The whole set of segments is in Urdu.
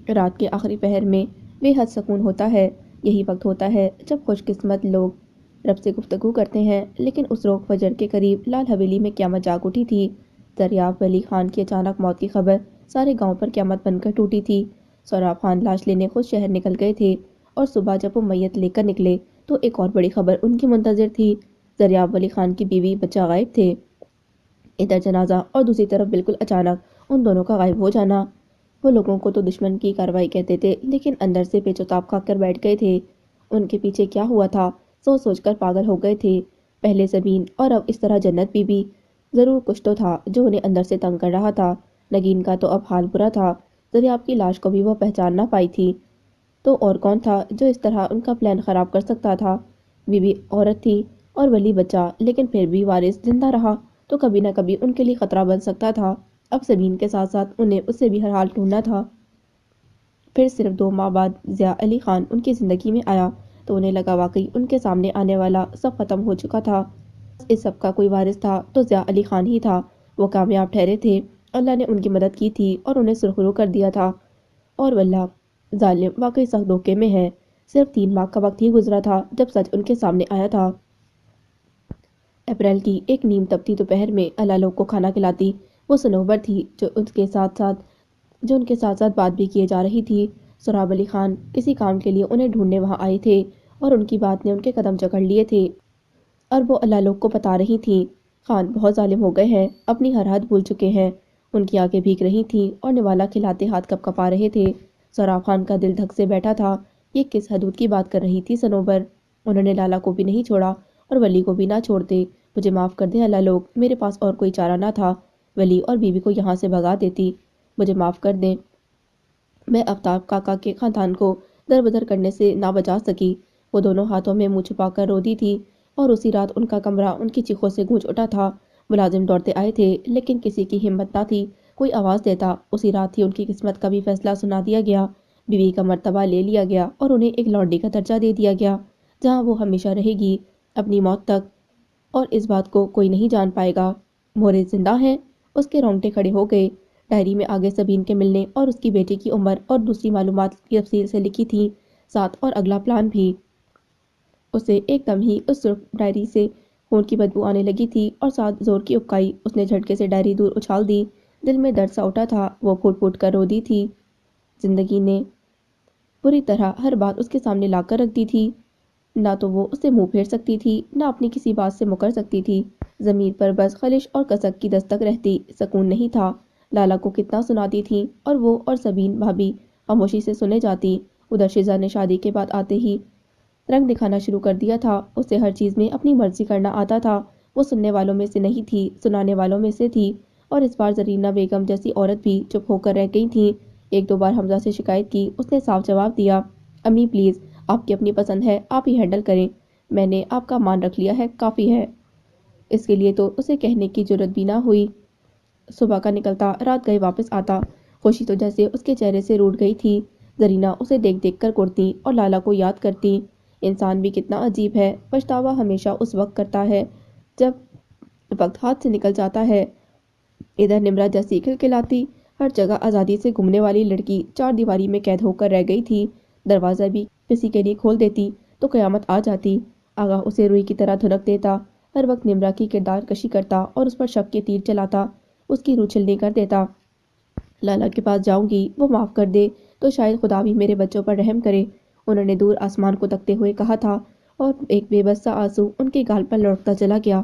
رات کے آخری پہر میں بے حد سکون ہوتا ہے۔ یہی وقت ہوتا ہے جب خوش قسمت لوگ رب سے گفتگو کرتے ہیں۔ لیکن اس روز فجر کے قریب لال حویلی میں قیامت جاگ اٹھی تھی۔ دریافت ولی خان کی اچانک موت کی خبر سارے گاؤں پر قیامت بن کر ٹوٹی تھی۔ سوراب خان لاش لینے خود شہر نکل گئے تھے اور صبح جب وہ میت لے کر نکلے تو ایک اور بڑی خبر ان کی منتظر تھی۔ دریافت ولی خان کی بیوی بچہ غائب تھے۔ ادھر جنازہ اور دوسری طرف بالکل اچانک ان دونوں کا غائب ہو جانا۔ وہ لوگوں کو تو دشمن کی کارروائی کہتے تھے، لیکن اندر سے پیچ و تاب کھا کر بیٹھ گئے تھے۔ ان کے پیچھے کیا ہوا تھا سوچ سوچ کر پاگل ہو گئے تھے۔ پہلے زمین اور اب اس طرح جنت بھی ضرور کچھ تو تھا جو انہیں اندر سے تنگ کر رہا تھا۔ نگین کا تو اب حال برا تھا۔ دریافت کی لاش کو بھی وہ پہچان نہ پائی تھی تو اور کون تھا جو اس طرح ان کا پلان خراب کر سکتا تھا؟ بیوی عورت تھی اور ولی بچہ، لیکن پھر بھی وارث زندہ رہا تو کبھی نہ کبھی ان کے لیے خطرہ بن سکتا تھا۔ اب زمین کے ساتھ ساتھ انہیں اس سے بھی ہر حال ڈھونڈنا تھا۔ پھر صرف 2 ماہ بعد ضیاء علی خان ان کی زندگی میں آیا تو انہیں لگا واقعی ان کے سامنے آنے والا سب ختم ہو چکا تھا۔ اس سب کا کوئی وارث تھا تو ضیاء علی خان ہی تھا۔ وہ کامیاب ٹھہرے تھے، اللہ نے ان کی مدد کی تھی اور انہیں سرخرو کر دیا تھا۔ اور واللہ ظالم واقعی سخت دھوکے میں ہے۔ صرف 3 ماہ کا وقت ہی گزرا تھا جب سچ ان کے سامنے آیا تھا۔ اپریل کی ایک نیم تپتی دوپہر میں اللہ لوگ کو کھانا کھلاتی وہ صنوبر تھی جو ان کے ساتھ ساتھ بات بھی کیے جا رہی تھی۔ سوراب علی خان کسی کام کے لیے انہیں ڈھونڈنے وہاں آئے تھے اور ان کی بات نے ان کے قدم جکڑ لیے تھے اور وہ اللہ لوگ کو بتا رہی تھیں خان بہت ظالم ہو گئے ہیں، اپنی ہر حد بھول چکے ہیں۔ ان کی آنکھیں بھیگ رہی تھیں اور نوالا کھلاتے ہاتھ کپ کپا رہے تھے۔ سوراب خان کا دل دھک سے بیٹھا تھا۔ یہ کس حدود کی بات کر رہی تھی صنوبر؟ انہوں نے لالا کو بھی نہیں چھوڑا اور ولی کو بھی نہ چھوڑتے۔ مجھے معاف کر دیں اللہ لوگ، میرے پاس اور کوئی چارہ نہ تھا۔ ولی اور بیوی کو یہاں سے بھگا دیتی۔ مجھے معاف کر دیں، میں آفتاب کاکا کے خاندان کو در بدر کرنے سے نہ بچا سکی۔ وہ دونوں ہاتھوں میں منہ چھپا کر رو دی تھی اور اسی رات ان کا کمرہ ان کی چیخوں سے گونج اٹھا تھا۔ ملازم دوڑتے آئے تھے لیکن کسی کی ہمت نہ تھی کوئی آواز دیتا۔ اسی رات ہی ان کی قسمت کا بھی فیصلہ سنا دیا گیا۔ بیوی کا مرتبہ لے لیا گیا اور انہیں ایک لونڈی کا درجہ دے دیا گیا جہاں وہ ہمیشہ رہے گی اپنی موت تک، اور اس بات کو کوئی نہیں جان پائے گا۔ مورے زندہ ہیں؟ اس کے رونگٹے کھڑے ہو گئے۔ ڈائری میں آگے سبین کے ملنے اور اس کی بیٹی کی عمر اور دوسری معلومات کی تفصیل سے لکھی تھی، ساتھ اور اگلا پلان بھی۔ اسے ایک دم ہی اس سرخ ڈائری سے خون کی بدبو آنے لگی تھی اور ساتھ زور کی اکائی۔ اس نے جھٹکے سے ڈائری دور اچھال دی۔ دل میں درد سا اٹھا تھا، وہ پھوٹ پھوٹ کر رو دی تھی۔ زندگی نے پوری طرح ہر بات اس کے سامنے لا کر رکھ دی تھی۔ نہ تو وہ اسے منہ پھیر سکتی تھی، نہ اپنی کسی بات سے مکر سکتی تھی۔ ضمیر پر بس خلش اور کسک کی دستک رہتی، سکون نہیں تھا۔ لالا کو کتنا سناتی تھی اور وہ اور سبین بھابھی خاموشی سے سنے جاتی۔ ادھر شیزا نے شادی کے بعد آتے ہی رنگ دکھانا شروع کر دیا تھا۔ اسے ہر چیز میں اپنی مرضی کرنا آتا تھا۔ وہ سننے والوں میں سے نہیں تھی، سنانے والوں میں سے تھی۔ اور اس بار زرینہ بیگم جیسی عورت بھی چپ ہو کر رہ گئی تھیں۔ 1-2 بار حمزہ سے شکایت کی، اس نے صاف جواب دیا، امی پلیز، آپ کی اپنی پسند ہے، آپ ہی ہینڈل کریں، میں نے آپ کا مان رکھ لیا ہے، کافی ہے۔ اس کے لیے تو اسے کہنے کی جرت بھی نہ ہوئی۔ صبح کا نکلتا رات گئے واپس آتا، خوشی تو جیسے اس کے چہرے سے روٹھ گئی تھی۔ زرینہ اسے دیکھ دیکھ کر کرتی اور لالا کو یاد کرتی۔ انسان بھی کتنا عجیب ہے، پچھتاوا ہمیشہ اس وقت کرتا ہے جب وقت ہاتھ سے نکل جاتا ہے۔ ادھر نمرہ جیسی کھلکھلاتی ہر جگہ آزادی سے گھومنے والی لڑکی 4 دیواری میں قید ہو کر رہ گئی تھی۔ دروازہ بھی کسی کے لیے کھول دیتی تو قیامت آ جاتی۔ آغا اسے روئی کی طرح دھنک دیتا، ہر وقت نمرہ کی کردار کشی کرتا اور اس پر شک کے تیر چلاتا، اس کی روح چھلنی کر دیتا۔ لالا کے پاس جاؤں گی، وہ معاف کر دے تو شاید خدا بھی میرے بچوں پر رحم کرے، انہوں نے دور آسمان کو تکتے ہوئے کہا تھا اور ایک بے بس سا آنسو ان کے گال پر لڑکتا چلا گیا۔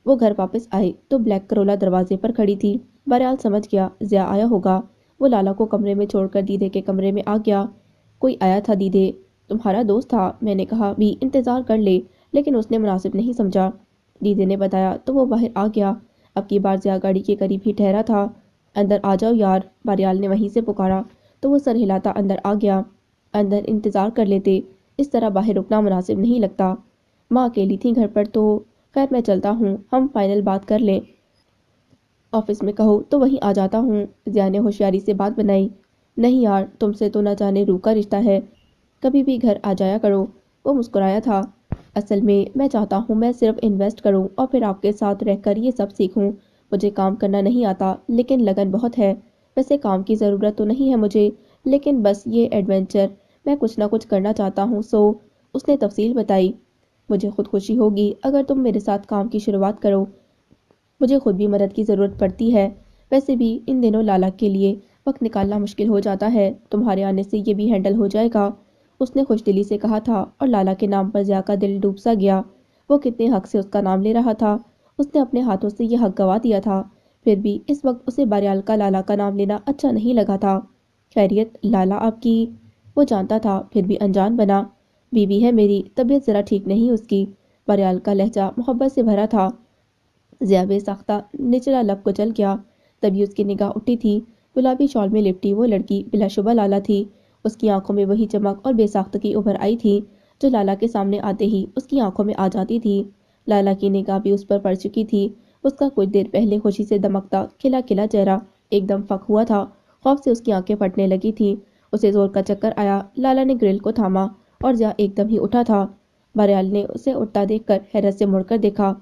وہ گھر واپس آئے تو بلیک کرولا دروازے پر کھڑی تھی۔ بہرحال سمجھ گیا ضیاء آیا ہوگا۔ وہ لالا کو کمرے میں چھوڑ کر دیدے کے کمرے میں آ گیا۔ کوئی آیا تھا دیدے، تمہارا دوست تھا، میں نے کہا بھی انتظار کر لے لیکن اس نے مناسب نہیں سمجھا۔ دیدے نے بتایا تو وہ باہر آ گیا۔ اب کی بار ضیاء گاڑی کے قریب ہی ٹھہرا تھا۔ اندر آ جاؤ یار، باریال نے وہیں سے پکارا تو وہ سر ہلاتا اندر آ گیا۔ اندر انتظار کر لیتے، اس طرح باہر رکنا مناسب نہیں لگتا۔ ماں اکیلی تھی گھر پر تو خیر میں چلتا ہوں، ہم فائنل بات کر لیں، آفس میں کہو تو وہیں آ جاتا ہوں۔ ضیاء نے ہوشیاری سے بات بنائی، نہیں یار، تم سے تو نہ جانے روح کا رشتہ ہے، کبھی بھی گھر آ جایا کرو۔ وہ مسکرایا تھا، اصل میں چاہتا ہوں میں صرف انویسٹ کروں اور پھر آپ کے ساتھ رہ کر یہ سب سیکھوں۔ مجھے کام کرنا نہیں آتا لیکن لگن بہت ہے۔ ویسے کام کی ضرورت تو نہیں ہے مجھے، لیکن بس یہ ایڈونچر میں کچھ نہ کچھ کرنا چاہتا ہوں اس نے تفصیل بتائی۔ مجھے خود خوشی ہوگی اگر تم میرے ساتھ کام کی شروعات کرو، مجھے خود بھی مدد کی ضرورت پڑتی ہے، ویسے بھی ان دنوں لالا کے لیے وقت نکالنا مشکل ہو جاتا ہے، تمہارے آنے سے یہ بھی ہینڈل ہو جائے گا، اس نے خوش دلی سے کہا تھا اور لالا کے نام پر ضیا کا دل ڈوب سا گیا۔ وہ کتنے حق سے اس کا نام لے رہا تھا، اس نے اپنے ہاتھوں سے یہ حق گوا دیا تھا، پھر بھی اس وقت اسے باریال کا لالا کا نام لینا اچھا نہیں لگا تھا۔ خیریت لالا آپ کی؟ وہ جانتا تھا پھر بھی انجان بنا۔ بیوی ہے میری، طبیعت ذرا ٹھیک نہیں اس کی۔ باریال کا لہجہ محبت سے بھرا تھا۔ ضیا بے ساختہ نچلا لب کچل گیا، تبھی اس کی نگاہ اٹھی تھی۔ گلابی شال میں لپٹی وہ لڑکی بلا شبہ لالا تھی۔ اس کی آنکھوں میں وہی چمک اور بے ساختگی ابھر آئی تھی جو لالا کے سامنے آتے ہی اس کی آنکھوں میں آ جاتی تھی۔ لالا کی نگاہ بھی اس پر پڑ چکی تھی۔ اس کا کچھ دیر پہلے خوشی سے دمکتا کھلا کھلا چہرہ ایک دم فک ہوا تھا، خوف سے اس کی آنکھیں پھٹنے لگی تھی۔ اسے زور کا چکر آیا۔ لالا نے گرل کو تھاما اور ضیا ایک دم ہی اٹھا تھا۔ باریال نے اسے اٹھتا دیکھ کر حیرت سے مڑ کر دیکھا۔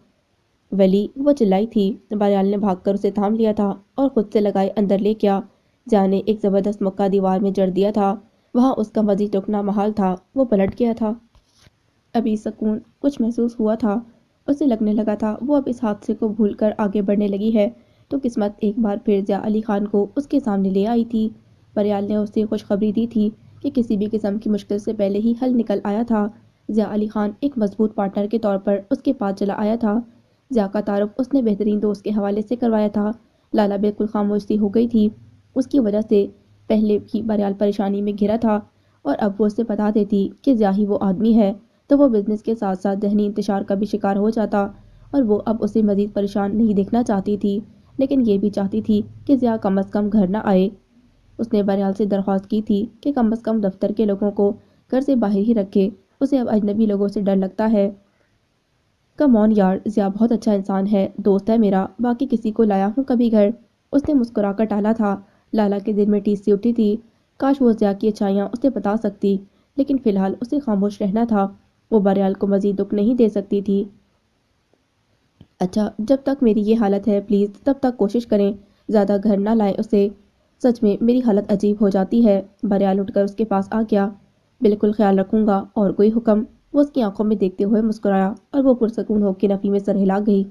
ولی، وہ چلائی تھی۔ باریال نے بھاگ کر اسے تھام لیا تھا اور خود سے لگائے اندر لے گیا۔ ضیا نے ایک زبردست مکہ دیوار میں جڑ دیا تھا، وہاں اس کا مزید رکنا محال تھا، وہ پلٹ گیا تھا۔ ابھی سکون کچھ محسوس ہوا تھا، اسے لگنے لگا تھا وہ اب اس حادثے کو بھول کر آگے بڑھنے لگی ہے تو قسمت ایک بار پھر ضیا علی خان کو اس کے سامنے لے آئی تھی۔ باریال نے اسے خوشخبری دی تھی کہ کسی بھی قسم کی مشکل سے پہلے ہی حل نکل آیا تھا۔ ضیا علی خان ایک مضبوط پارٹنر کے طور پر اس کے پاس چلا آیا تھا۔ ضیا کا تعارف اس نے بہترین دوست کے حوالے سے کروایا تھا۔ لالا بالکل خاموش سی ہو گئی تھی، اس کی وجہ سے پہلے بھی باریال پریشانی میں گھرا تھا، اور اب وہ اسے بتا دیتی کہ ضیا ہی وہ آدمی ہے تو وہ بزنس کے ساتھ ساتھ ذہنی انتشار کا بھی شکار ہو جاتا، اور وہ اب اسے مزید پریشان نہیں دیکھنا چاہتی تھی، لیکن یہ بھی چاہتی تھی کہ ضیا کم از کم گھر نہ آئے۔ اس نے باریال سے درخواست کی تھی کہ کم از کم دفتر کے لوگوں کو گھر سے باہر ہی رکھے، اسے اب اجنبی لوگوں سے ڈر لگتا ہے۔ کم آن یار، ضیا بہت اچھا انسان ہے، دوست ہے میرا، باقی کسی کو لایا ہوں کبھی گھر؟ اس نے مسکرا کر ٹالا تھا۔ لالا کے دل میں ٹیس سی اٹھی تھی، کاش وہ ضیا کی اچھائیاں اسے بتا سکتی، لیکن فی الحال اسے خاموش رہنا تھا، وہ باریال کو مزید دکھ نہیں دے سکتی تھی۔ اچھا، جب تک میری یہ حالت ہے پلیز تب تک کوشش کریں زیادہ گھر نہ لائیں اسے، سچ میں میری حالت عجیب ہو جاتی ہے۔ باریال اٹھ کر اس کے پاس آ گیا۔ بالکل خیال رکھوں گا، اور کوئی حکم؟ وہ اس کی آنکھوں میں دیکھتے ہوئے مسکرایا اور وہ پرسکون ہو کے نفی میں سر ہلا گئی۔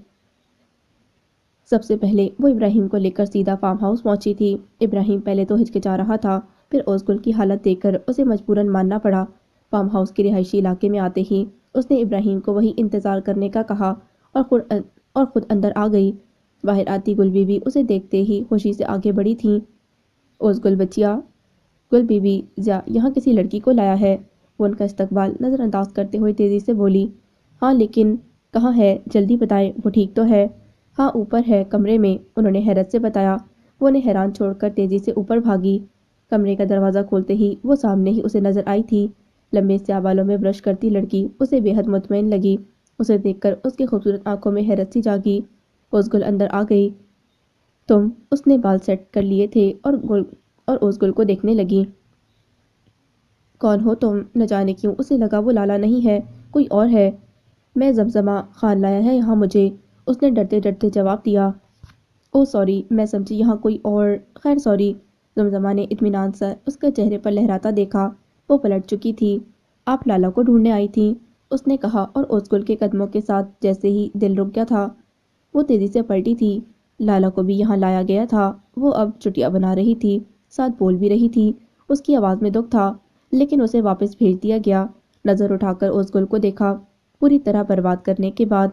سب سے پہلے وہ ابراہیم کو لے کر سیدھا فارم ہاؤس پہنچی تھی۔ ابراہیم پہلے تو ہچکچا رہا تھا، پھر اوزگل کی حالت دیکھ کر اسے مجبوراً ماننا پڑا۔ فارم ہاؤس کے رہائشی علاقے میں آتے ہی اس نے ابراہیم کو وہیں انتظار کرنے کا کہا اور خود اندر آ گئی۔ باہر آتی گل بی بی اسے دیکھتے ہی خوشی سے آگے بڑھی تھیں۔ اوزگل بچیا، گل بی بی، ضیا یہاں کسی لڑکی کو لایا ہے، وہ ان کا استقبال نظر انداز کرتے ہوئے تیزی سے بولی۔ ہاں لیکن کہاں ہے، جلدی بتائیں، وہ ٹھیک تو ہے؟ ہاں اوپر ہے کمرے میں، انہوں نے حیرت سے بتایا۔ وہ انہیں حیران چھوڑ کر تیزی سے اوپر بھاگی۔ کمرے کا دروازہ کھولتے ہی وہ سامنے ہی اسے نظر آئی تھی۔ لمبے سیاہ بالوں میں برش کرتی لڑکی اسے بے حد مطمئن لگی۔ اسے دیکھ کر اس کی خوبصورت آنکھوں میں حیرت سی جاگی۔ اوزگل اندر آ گئی۔ تم؟ اس نے بال سیٹ کر لیے تھے اور اوزگل کو دیکھنے لگی۔ کون ہو تم؟ نہ جانے کیوں اسے لگا وہ لالا نہیں ہے، کوئی اور ہے۔ میں زمزمہ، خان لایا ہے یہاں مجھے، اس نے ڈرتے ڈرتے جواب دیا۔ او سوری، میں سمجھی یہاں کوئی اور، خیر سوری۔ زمزمہ نے اطمینان سے اس کے چہرے پر لہراتا دیکھا۔ وہ پلٹ چکی تھی۔ آپ لالا کو ڈھونڈنے آئی تھیں؟ اس نے کہا اور اوزگل کے قدموں کے ساتھ جیسے ہی دل رک گیا تھا، وہ تیزی سے پلٹی تھی۔ لالا کو بھی یہاں لایا گیا تھا، وہ اب چٹیا بنا رہی تھی، ساتھ بول بھی رہی تھی، اس کی آواز میں دکھ تھا، لیکن اسے واپس بھیج دیا گیا۔ نظر اٹھا کر اوزگل کو دیکھا، پوری طرح برباد کرنے کے بعد۔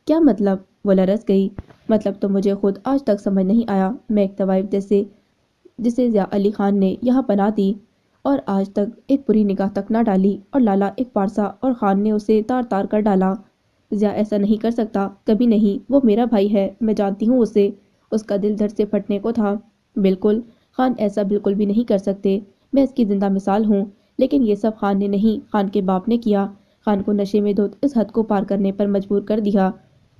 کیا مطلب؟ وہ لرز گئی۔ مطلب تو مجھے خود آج تک سمجھ نہیں آیا، میں ایک طوائف جسے ضیا علی خان نے یہاں پناہ دی اور آج تک ایک بری نگاہ تک نہ ڈالی، اور لالا ایک پارسا اور خان نے اسے تار تار کر ڈالا۔ ضیا ایسا نہیں کر سکتا، کبھی نہیں، وہ میرا بھائی ہے، میں جانتی ہوں اسے، اس کا دل دھڑ سے پھٹنے کو تھا۔ بالکل، خان ایسا بالکل بھی نہیں کر سکتے، میں اس کی زندہ مثال ہوں، لیکن یہ سب خان نے نہیں، خان کے باپ نے کیا، خان کو نشے میں دھت اس حد کو پار کرنے پر مجبور کر دیا،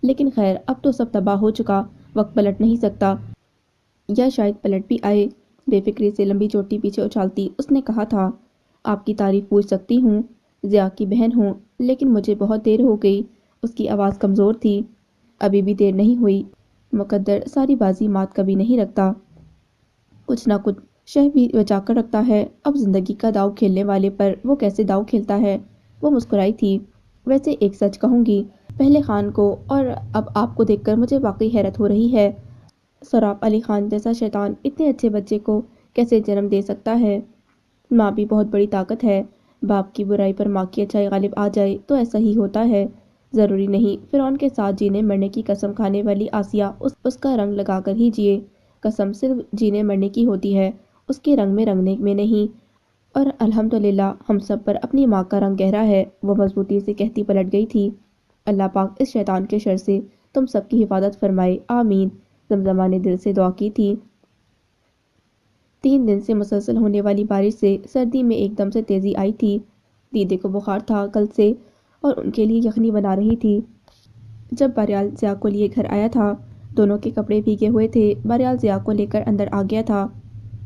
لیکن خیر اب تو سب تباہ ہو چکا، وقت پلٹ نہیں سکتا، یا شاید پلٹ بھی آئے۔ بے فکری سے لمبی چوٹی پیچھے اچھالتی اس نے کہا تھا، آپ کی تعریف پوچھ سکتی ہوں، ضیا کی بہن ہوں، لیکن مجھے بہت دیر ہو گئی۔ اس کی آواز کمزور تھی۔ ابھی بھی دیر نہیں ہوئی، مقدر ساری بازی مات کبھی نہیں رکھتا، کچھ نہ کچھ شہ بھی بچا کر رکھتا ہے، اب زندگی کا داؤ کھیلنے والے پر وہ کیسے داؤ کھیلتا ہے۔ وہ مسکرائی تھی۔ ویسے ایک سچ کہوں گی، پہلے خان کو اور اب آپ کو دیکھ کر مجھے واقعی حیرت ہو رہی ہے۔ سراب علی خان جیسا شیطان اتنے اچھے بچے کو کیسے جنم دے سکتا ہے؟ ماں بھی بہت بڑی طاقت ہے، باپ کی برائی پر ماں کی اچھائی غالب آ جائے تو ایسا ہی ہوتا ہے۔ ضروری نہیں فرعون کے ساتھ جینے مرنے کی قسم کھانے والی آسیہ اس کا رنگ لگا کر ہی جیے۔ قسم صرف جینے مرنے کی ہوتی ہے، اس کے رنگ میں رنگنے میں نہیں۔ اور الحمدللہ ہم سب پر اپنی ماں کا رنگ گہرا ہے، وہ مضبوطی سے کہتی پلٹ گئی تھی۔ اللہ پاک اس شیطان کے شر سے تم سب کی حفاظت فرمائے، آمین۔ زمزمہ نے دل سے دعا کی تھی۔ 3 دن سے مسلسل ہونے والی بارش سے سردی میں ایک دم سے تیزی آئی تھی۔ دیدے کو بخار تھا کل سے اور ان کے لیے یخنی بنا رہی تھی۔ جب باریال ضیاء کو لیے گھر آیا تھا، دونوں کے کپڑے بھیگے ہوئے تھے۔ باریال ضیاء کو لے کر اندر آ گیا تھا۔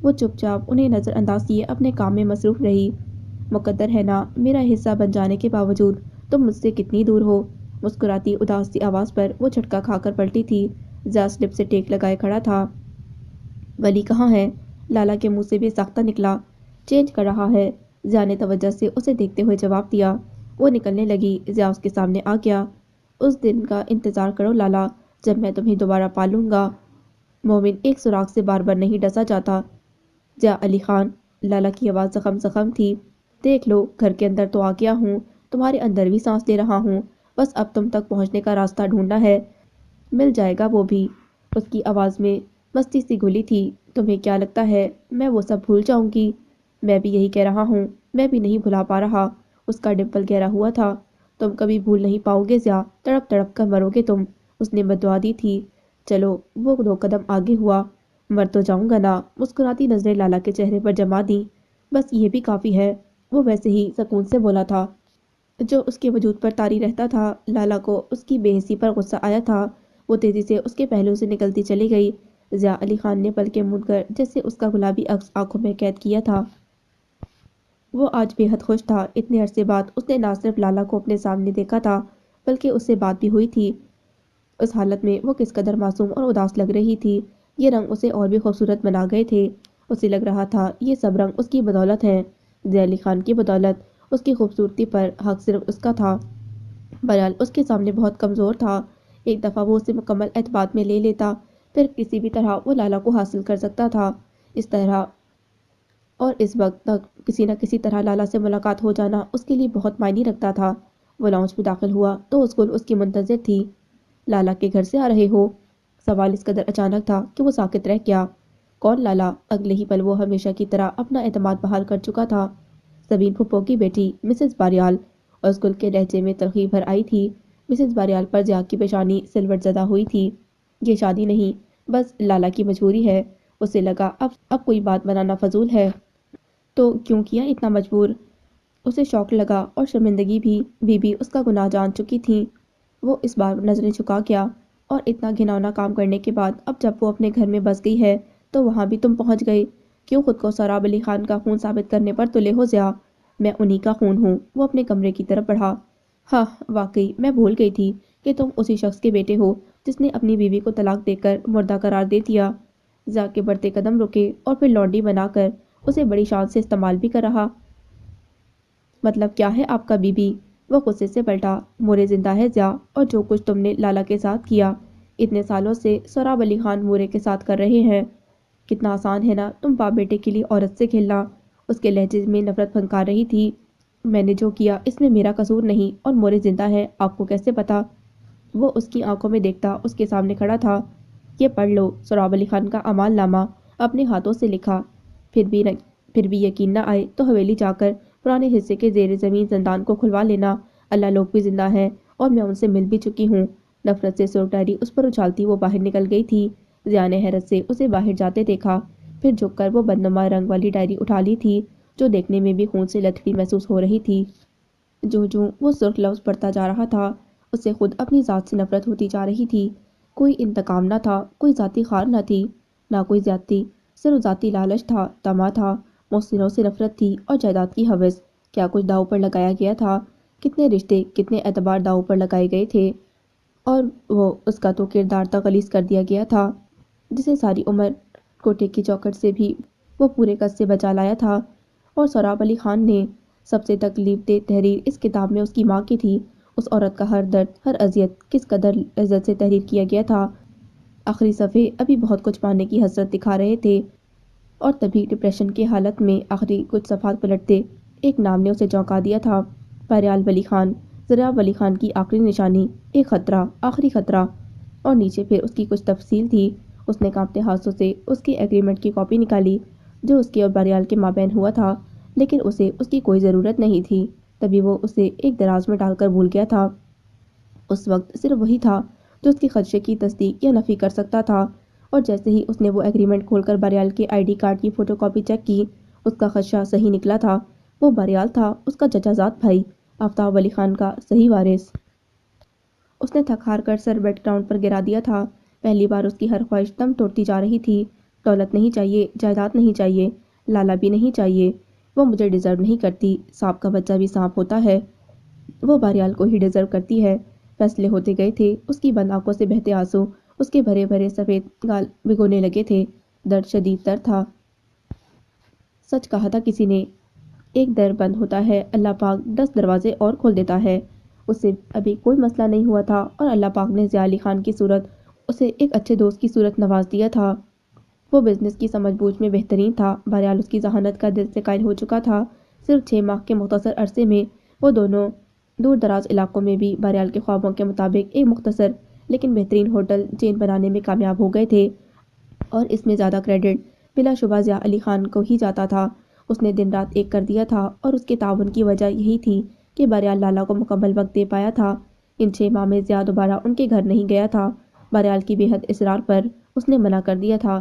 وہ چپ چاپ انہیں نظر انداز کیے اپنے کام میں مصروف رہی۔ مقدر ہے نا، میرا حصہ بن جانے کے باوجود تم مجھ سے کتنی دور ہو۔ مسکراتی اداس سی آواز پر وہ جھٹکا کھا کر پلٹی تھی۔ ضیاء سلپ سے ٹیک لگائے کھڑا تھا۔ ولی کہاں ہے؟ لالا کے منہ سے بھی ساختہ نکلا۔ چینج کر رہا ہے۔ ضیاء نے توجہ سے اسے دیکھتے ہوئے جواب دیا۔ وہ نکلنے لگی، ضیاء اس کے سامنے آ گیا۔ اس دن کا انتظار کرو لالا، جب میں تمہیں دوبارہ پالوں گا۔ مومن ایک سراغ سے بار بار نہیں ڈسا جاتا۔ ضیاء علی خان، لالا کی آواز زخم زخم تھی۔ دیکھ لو، گھر کے اندر تو آ گیا ہوں، تمہارے اندر بھی سانس لے رہا ہوں، بس اب تم تک پہنچنے کا راستہ ڈھونڈنا ہے۔ مل جائے گا وہ بھی۔ اس کی آواز میں مستی سی گھلی تھی۔ تمہیں کیا لگتا ہے میں وہ سب بھول جاؤں گی؟ میں بھی یہی کہہ رہا ہوں، میں بھی نہیں بھلا پا رہا۔ اس کا ڈمپل گہرا ہوا تھا۔ تم کبھی بھول نہیں پاؤ گے ضیاء، تڑپ تڑپ کر مرو گے تم۔ اس نے بددعا دی تھی۔ چلو، وہ 2 قدم آگے ہوا۔ مر تو جاؤں گا نا، مسکراتی نظریں لالا کے چہرے پر جما دیں۔ بس یہ بھی کافی ہے، وہ ویسے ہی سکون سے بولا تھا جو اس کے وجود پر طاری رہتا تھا۔ لالا کو اس کی بے حسی پر غصہ آیا تھا۔ وہ تیزی سے اس کے پہلو سے نکلتی چلی گئی۔ ضیاء علی خان نے پلکیں موند کر جیسے اس کا گلابی عکس آنکھوں میں قید کیا تھا۔ وہ آج بے حد خوش تھا۔ اتنے عرصے بعد اس نے نہ صرف لالا کو اپنے سامنے دیکھا تھا بلکہ اس سے بات بھی ہوئی تھی۔ اس حالت میں وہ کس قدر معصوم اور اداس لگ رہی تھی۔ یہ رنگ اسے اور بھی خوبصورت بنا گئے تھے۔ اسے لگ رہا تھا یہ سب رنگ اس کی بدولت ہیں، ضیاء علی خان کی بدولت۔ اس کی خوبصورتی پر حق صرف اس کا تھا۔ بہرحال اس کے سامنے بہت کمزور تھا۔ ایک دفعہ وہ اسے مکمل اعتماد میں لے لیتا، پھر کسی بھی طرح وہ لالا کو حاصل کر سکتا تھا۔ اس طرح اور اس وقت تک کسی نہ کسی طرح لالا سے ملاقات ہو جانا اس کے لیے بہت معنی رکھتا تھا۔ وہ لاؤنج میں داخل ہوا تو اسکول اس کی منتظر تھی۔ لالا کے گھر سے آ رہے ہو؟ سوال اس قدر اچانک تھا کہ وہ ساکت رہ گیا۔ کون لالا؟ اگلے ہی پل وہ ہمیشہ کی طرح اپنا اعتماد بحال کر چکا تھا۔ سبین پھپھو کی بیٹی مسز باریال، اور اسکول کے لہجے میں تلخی بھر آئی تھی۔ مسز باریال پر ضیاء کی پیشانی سلوٹ زدہ ہوئی تھی۔ یہ شادی نہیں، بس لالا کی مجبوری ہے۔ اسے لگا اب کوئی بات بنانا فضول ہے۔ تو کیوں کیا اتنا مجبور؟ اسے شوق لگا اور شرمندگی بھی۔ بی اس کا گناہ جان چکی تھی۔ وہ اس بار نظریں جھکا گیا۔ اور اتنا گھناؤنا کام کرنے کے بعد اب جب وہ اپنے گھر میں بس گئی ہے تو وہاں بھی تم پہنچ گئے۔ کیوں خود کو سراب علی خان کا خون ثابت کرنے پر تلے ہو ضیاء؟ میں انہی کا خون ہوں۔ وہ اپنے کمرے کی طرف بڑھا۔ ہاں، واقعی میں بھول گئی تھی کہ تم اسی شخص کے بیٹے ہو جس نے اپنی بیوی کو طلاق دے کر مردہ قرار دے دیا۔ ضیاء کے بڑھتے قدم رکے اور پھر لونڈی بنا کر اسے بڑی شان سے استعمال بھی کر رہا۔ مطلب کیا ہے آپ کا بی بی؟ وہ غصے سے پلٹا۔ مورے زندہ ہے ضیاء، اور جو کچھ تم نے لالا کے ساتھ کیا اتنے سالوں سے سراب علی خان مورے کے ساتھ کر رہے ہیں۔ کتنا آسان ہے نا تم باپ بیٹے کے لیے عورت سے کھیلنا۔ اس کے لہجے میں نفرت پھنکار رہی تھی۔ میں نے جو کیا اس میں میرا قصور نہیں، اور مورے زندہ ہے آپ کو کیسے پتا؟ وہ اس کی آنکھوں میں دیکھتا اس کے سامنے کھڑا تھا۔ یہ پڑھ لو، سراب علی خان کا اعمال نامہ، اپنے ہاتھوں سے لکھا۔ پھر بھی یقین نہ آئے تو حویلی جا کر پرانے حصے کے زیر زمین زندان کو کھلوا لینا۔ اللہ لوگ بھی زندہ ہیں اور میں ان سے مل بھی چکی ہوں۔ نفرت سے سرخ ڈائری اس پر اچھالتی وہ باہر نکل گئی تھی۔ ضیاء نے حیرت سے اسے باہر جاتے دیکھا، پھر جھک کر وہ بدنما رنگ والی ڈائری اٹھا لی تھی جو دیکھنے میں بھی خون سے لتھڑی محسوس ہو رہی تھی۔ جو وہ سرخ لفظ پڑھتا جا رہا تھا اسے خود اپنی ذات سے نفرت ہوتی جا رہی تھی۔ کوئی انتقام نہ تھا، کوئی ذاتی خار نہ تھی، نہ کوئی زیادتی، صرف ذاتی لالچ تھا، طمع تھا، محسنوں سے نفرت تھی اور جائیداد کی ہوس۔ کیا کچھ داؤ پر لگایا گیا تھا، کتنے رشتے، کتنے اعتبار داؤ پر لگائے گئے تھے، اور وہ اس کا تو کردار تک غلیظ کر دیا گیا تھا جسے ساری عمر کوٹے کی چوکھٹ سے بھی وہ پورے قصد سے بچا لایا تھا۔ اور سوراب علی خان نے سب سے تکلیف دہ تحریر اس کتاب میں اس کی ماں کی تھی۔ اس عورت کا ہر درد، ہر اذیت کس قدر عزت سے تحریر کیا گیا تھا۔ آخری صفحے ابھی بہت کچھ پانے کی حسرت دکھا رہے تھے، اور تبھی ڈپریشن کی حالت میں آخری کچھ صفحات پلٹتے ایک نام نے اسے چونکا دیا تھا: بہرحال ولی خان۔ سوراب علی خان کی آخری نشانی، ایک خطرہ، آخری خطرہ۔ اور نیچے پھر اس کی کچھ تفصیل تھی۔ اس نے کانپتے ہاتھوں سے اس کی ایگریمنٹ کی کاپی نکالی جو اس کے اور بہرحال کے مابین ہوا تھا، لیکن اسے اس کی کوئی ضرورت نہیں تھی۔ تبھی وہ اسے ایک دراز میں ڈال کر بھول گیا تھا۔ اس وقت صرف وہی تھا جو اس کے خدشے کی تصدیق یا نفی کر سکتا تھا، اور جیسے ہی اس نے وہ ایگریمنٹ کھول کر بہرحال کے ID کارڈ کی فوٹو کاپی چیک کی، اس کا خدشہ صحیح نکلا تھا۔ وہ بہرحال تھا اس کا چچا زاد بھائی، آفتاب علی خان کا صحیح وارث۔ اس نے تھک ہار کر سر بیڈ گراؤنڈ پر گرا دیا تھا۔ پہلی بار اس کی ہر خواہش دم توڑتی جا رہی تھی۔ دولت نہیں چاہیے، جائیداد نہیں چاہیے، لالا بھی نہیں چاہیے، وہ مجھے ڈیزرو نہیں کرتی، سانپ کا بچہ بھی سانپ ہوتا ہے، وہ بہرحال کو ہی ڈیزرو کرتی ہے۔ فیصلے ہوتے گئے تھے، اس کی بند آنکھوں سے بہتے آنسو اس کے بھرے بھرے سفید گال بھگونے لگے تھے۔ درد شدید تر تھا۔ سچ کہا تھا کسی نے، ایک در بند ہوتا ہے، اللہ پاک 10 دروازے اور کھول دیتا ہے۔ اس سے ابھی کوئی مسئلہ نہیں ہوا تھا، اور اللہ پاک نے ضیاء علی خان کی صورت اسے ایک اچھے دوست کی صورت نواز دیا تھا۔ وہ بزنس کی سمجھ بوجھ میں بہترین تھا، بہرحال اس کی ذہانت کا دل سے قائل ہو چکا تھا۔ صرف 6 ماہ کے مختصر عرصے میں وہ دونوں دور دراز علاقوں میں بھی بہرحال کے خوابوں کے مطابق ایک مختصر لیکن بہترین ہوٹل چین بنانے میں کامیاب ہو گئے تھے، اور اس میں زیادہ کریڈٹ بلا شبہ ضیاء علی خان کو ہی جاتا تھا۔ اس نے دن رات ایک کر دیا تھا، اور اس کے تعاون کی وجہ یہی تھی کہ بہرحال لالا کو مکمل وقت دے پایا تھا۔ ان 6 ماہ میں ضیاء دوبارہ ان کے گھر نہیں گیا تھا۔ بہرحال کی بے حد اصرار پر اس نے منع کر دیا تھا۔